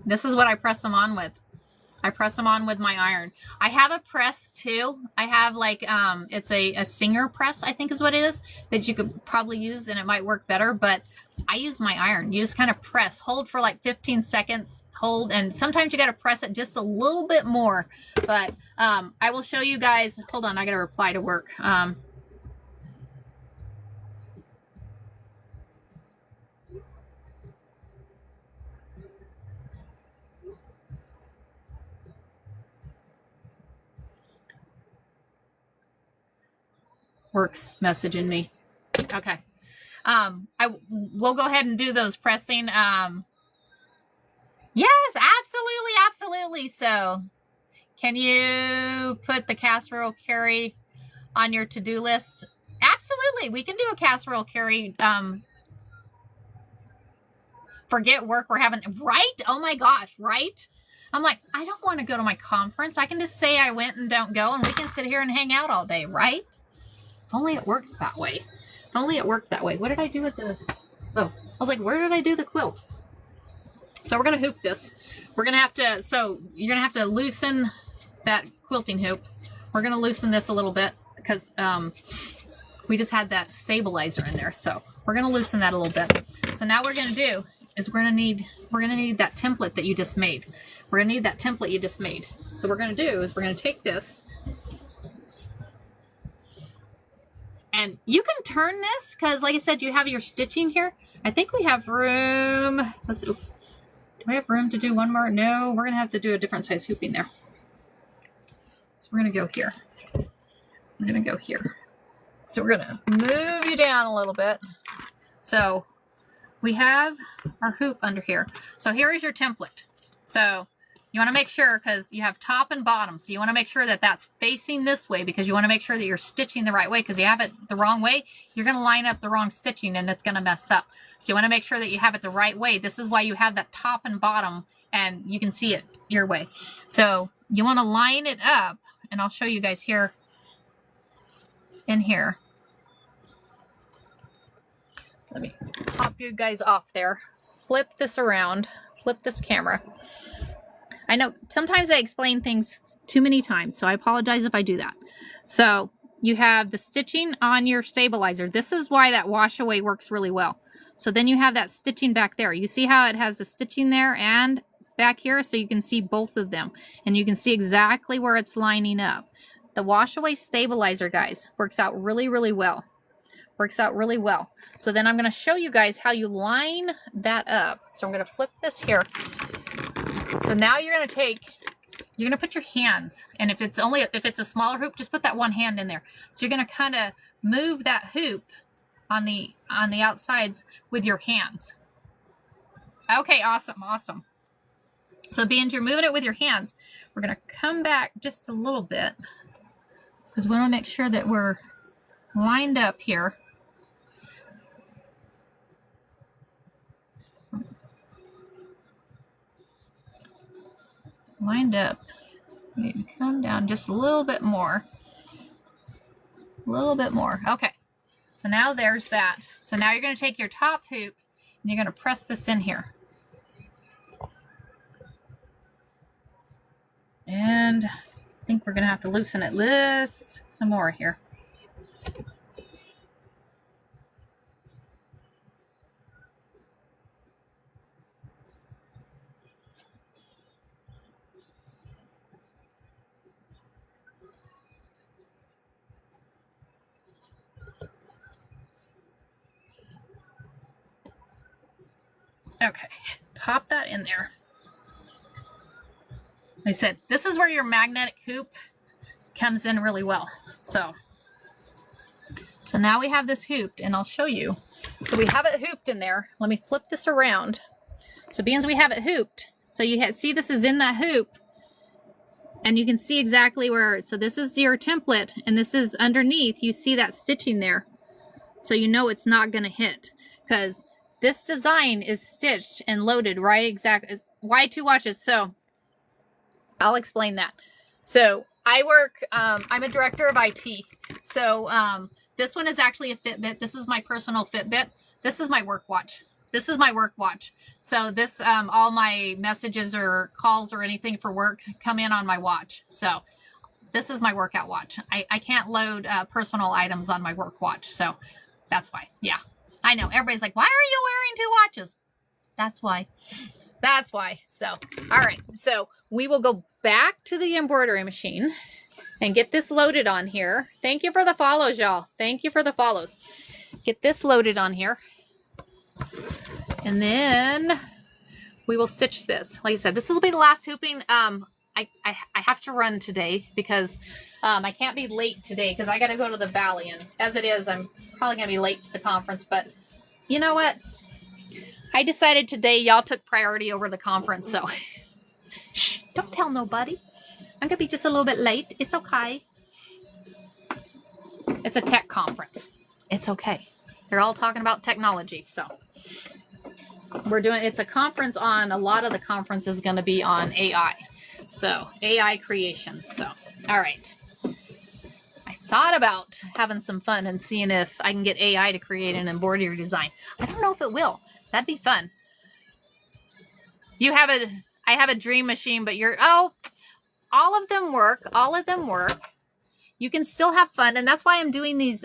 This is what I press them on with. I press them on with my iron. I have a press too. I have like, it's a Singer press, I think is what it is, that you could probably use and it might work better, but I use my iron. You just kind of press, hold for like 15 seconds, hold, and sometimes you got to press it just a little bit more, but I will show you guys. Hold on, I got to reply to work. Works messaging me. Okay. We'll go ahead and do those pressing. Yes, absolutely. So Can you put the casserole carry on your to-do list? Absolutely. We can do a casserole carry. Forget work we're having, right? Oh my gosh, right? I'm like, I don't want to go to my conference. I can just say I went and don't go, and we can sit here and hang out all day, right? If only it worked that way. If only it worked that way. What did I do with the, oh, I was like, where did I do the quilt? So we're going to hoop this. We're going to have to, so you're going to have to loosen that quilting hoop. We're going to loosen this a little bit because we just had that stabilizer in there. So we're going to loosen that a little bit. So now what we're going to do is we're going to need that template that you just made. We're going to need that template you just made. So what we're going to do is we're going to take this, and you can turn this because, like I said, you have your stitching here. I think we have room. Let's do we have room to do one more? No, we're going to have to do a different size hooping there. So we're going to go here. We're going to go here. So we're going to move you down a little bit. So we have our hoop under here. So here is your template. So you want to make sure, because you have top and bottom, so you want to make sure that that's facing this way, because you want to make sure that you're stitching the right way, because you have it the wrong way, you're going to line up the wrong stitching and it's going to mess up. So you want to make sure that you have it the right way. This is why you have that top and bottom, and you can see it your way. So you want to line it up, and I'll show you guys here in here. Let me pop you guys off there. Flip this around. Flip this camera. I know sometimes I explain things too many times, so I apologize if I do that. So you have the stitching on your stabilizer. This is why that wash away works really well. So then you have that stitching back there. You see how it has the stitching there and back here? So you can see both of them, and you can see exactly where it's lining up. The wash away stabilizer, guys, works out really, really well. Works out really well. So then I'm going to show you guys how you line that up. So I'm going to flip this here. So now you're going to put your hands, and if it's a smaller hoop, just put that one hand in there. So you're going to kind of move that hoop on the outsides with your hands. Okay, awesome, awesome. So being you're moving it with your hands, we're going to come back just a little bit because we want to make sure that we're lined up here. Lined up. We need to come down just a little bit more. A little bit more. Okay. So now there's that. So now you're going to take your top hoop and you're going to press this in here. And I think we're going to have to loosen it this some more here. Okay, pop that in there. Like I said, this is where your magnetic hoop comes in really well. So now we have this hooped, and I'll show you. So we have it hooped in there. Let me flip this around. So being as we have it hooped, so you see this is in that hoop, and you can see exactly where, so this is your template, and this is underneath. You see that stitching there. So you know it's not going to hit, because this design is stitched and loaded right exactly. Why 2 watches? So I'll explain that. So I work, I'm a director of IT. So this one is actually a Fitbit. This is my personal Fitbit. This is my work watch. This is my work watch. So this, all my messages or calls or anything for work come in on my watch. So this is my workout watch. I can't load personal items on my work watch. So that's why. Yeah. I know everybody's like, why are you wearing 2 watches? That's why. That's why. So, all right. So we will go back to the embroidery machine and get this loaded on here. Thank you for the follows, y'all. Thank you for the follows. Get this loaded on here. And then we will stitch this. Like I said, this will be the last hooping. I have to run today because I can't be late today because I got to go to the Valley. And as it is, I'm probably going to be late to the conference. But you know what? I decided today y'all took priority over the conference. So shh, don't tell nobody. I'm gonna be just a little bit late. It's okay. It's a tech conference. It's okay. They're all talking about technology, so it's a conference on, a lot of the conference is going to be on AI. So AI creations. So, all right. I thought about having some fun and seeing if I can get AI to create an embroidery design. I don't know if it will. That'd be fun. I have a dream machine, but all of them work. All of them work. You can still have fun. And that's why I'm doing these,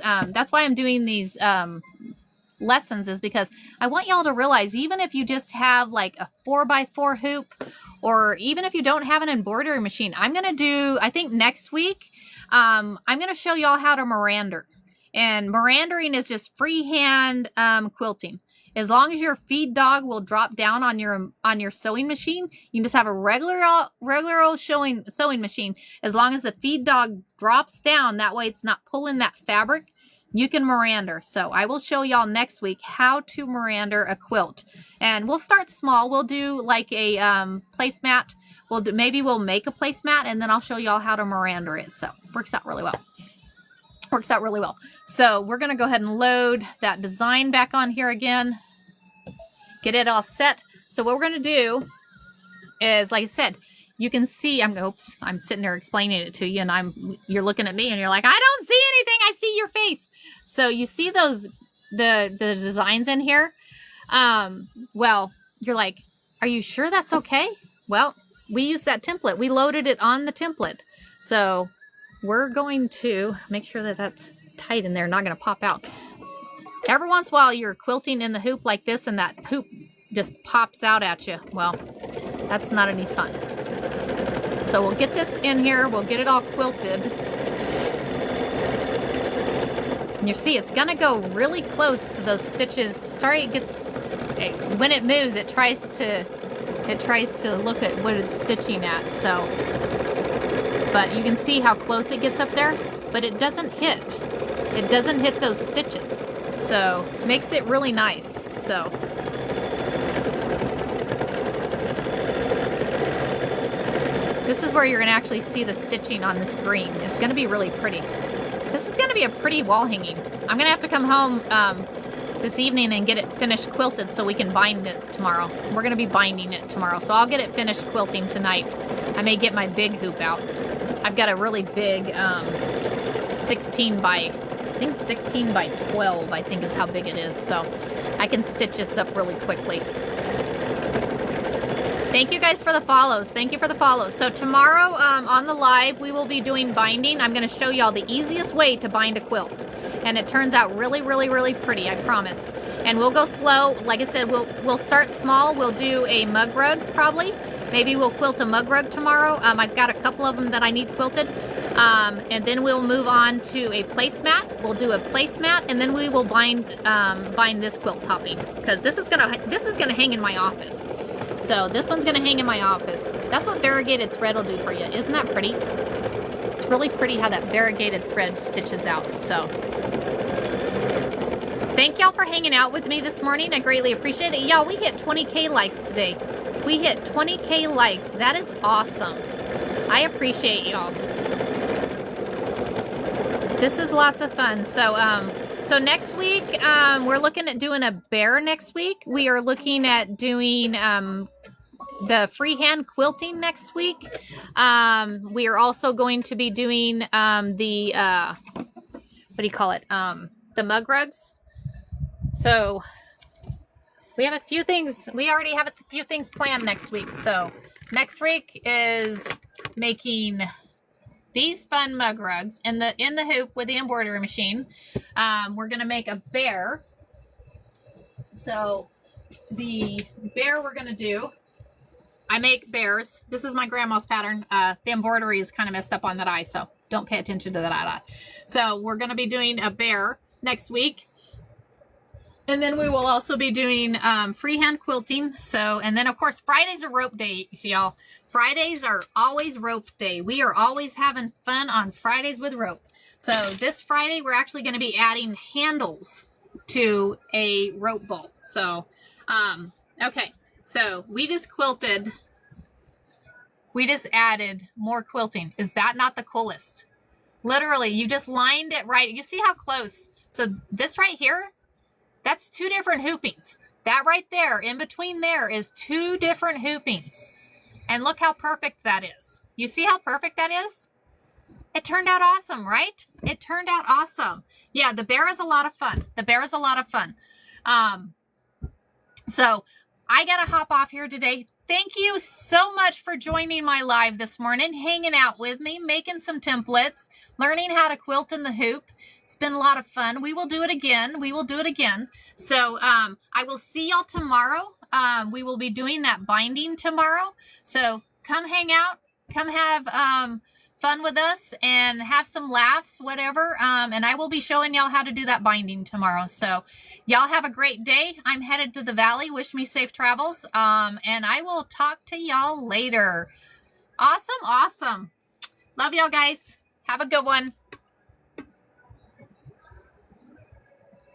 lessons, is because I want y'all to realize, even if you just have like a 4x4 hoop, or even if you don't have an embroidery machine, I think next week, I'm going to show y'all how to merander. And merandering is just freehand quilting. As long as your feed dog will drop down on your sewing machine, you can just have a regular old sewing machine. As long as the feed dog drops down, that way it's not pulling that fabric, you can merander. So I will show y'all next week how to merander a quilt. And we'll start small. We'll do like a placemat. Maybe we'll make a placemat, and then I'll show y'all how to merander it. So works out really well. Works out really well. So we're going to go ahead and load that design back on here again. Get it all set. So what we're going to do is, like I said, you can see, I'm sitting there explaining it to you, and you're looking at me and you're like, I don't see anything. I see your face. So you see the designs in here. Well, you're like, are you sure that's okay? Well, we used that template. We loaded it on the template. So we're going to make sure that that's tight in there, not going to pop out. Every once in a while you're quilting in the hoop like this and that hoop just pops out at you. Well, that's not any fun. So we'll get this in here. We'll get it all quilted. And you see, it's going to go really close to those stitches. Sorry, when it moves, it tries to look at what it's stitching at. So, but you can see how close it gets up there, but it doesn't hit. It doesn't hit those stitches. So makes it really nice. So this is where you're going to actually see the stitching on this green. It's going to be really pretty. This is going to be a pretty wall hanging. I'm going to have to come home this evening and get it finished quilted so we can bind it tomorrow. We're going to be binding it tomorrow. So I'll get it finished quilting tonight. I may get my big hoop out. I've got a really big 16 by 12, I think is how big it is. So I can stitch this up really quickly. Thank you guys for the follows. Thank you for the follows. So tomorrow on the live, we will be doing binding. I'm going to show y'all the easiest way to bind a quilt. And it turns out really, really, really pretty, I promise. And we'll go slow. Like I said, we'll start small. We'll do a mug rug probably. Maybe we'll quilt a mug rug tomorrow. I've got a couple of them that I need quilted. And then we'll move on to a placemat. We'll do a placemat, and then we will bind this quilt topping, because this is gonna hang in my office. So this one's gonna hang in my office. That's what variegated thread will do for you. Isn't that pretty? It's really pretty how that variegated thread stitches out. So thank y'all for hanging out with me this morning. I greatly appreciate it. Y'all, we hit 20K likes today. We hit 20K likes. That is awesome. I appreciate y'all. This is lots of fun. So next week, we're looking at doing a bear next week. We are looking at doing the freehand quilting next week. We are also going to be doing the mug rugs. So we have a few things. We already have a few things planned next week. So next week is making these fun mug rugs in the hoop with the embroidery machine. We're gonna make a bear. So the bear we're gonna do, I make bears. This is my grandma's pattern. The embroidery is kind of messed up on that eye, so don't pay attention to that eye. So we're gonna be doing a bear next week. And then we will also be doing freehand quilting. So, and then of course, Fridays are rope day, y'all. Fridays are always rope day. We are always having fun on Fridays with rope. So this Friday, we're actually going to be adding handles to a rope bolt. So, okay. So we just quilted we just added more quilting. Is that not the coolest? Literally, you just lined it right. You see how close? So this right here, that's 2 different hoopings. That right there, in between there, is 2 different hoopings. And look how perfect that is. You see how perfect that is? It turned out awesome, right? It turned out awesome. Yeah, the bear is a lot of fun. The bear is a lot of fun. So I got to hop off here today. Thank you so much for joining my live this morning, hanging out with me, making some templates, learning how to quilt in the hoop. It's been a lot of fun. We will do it again. We will do it again. So I will see y'all tomorrow. We will be doing that binding tomorrow. So come hang out, come have fun with us and have some laughs, whatever. And I will be showing y'all how to do that binding tomorrow. So y'all have a great day. I'm headed to the valley. Wish me safe travels. And I will talk to y'all later. Awesome. Awesome. Love y'all guys. Have a good one.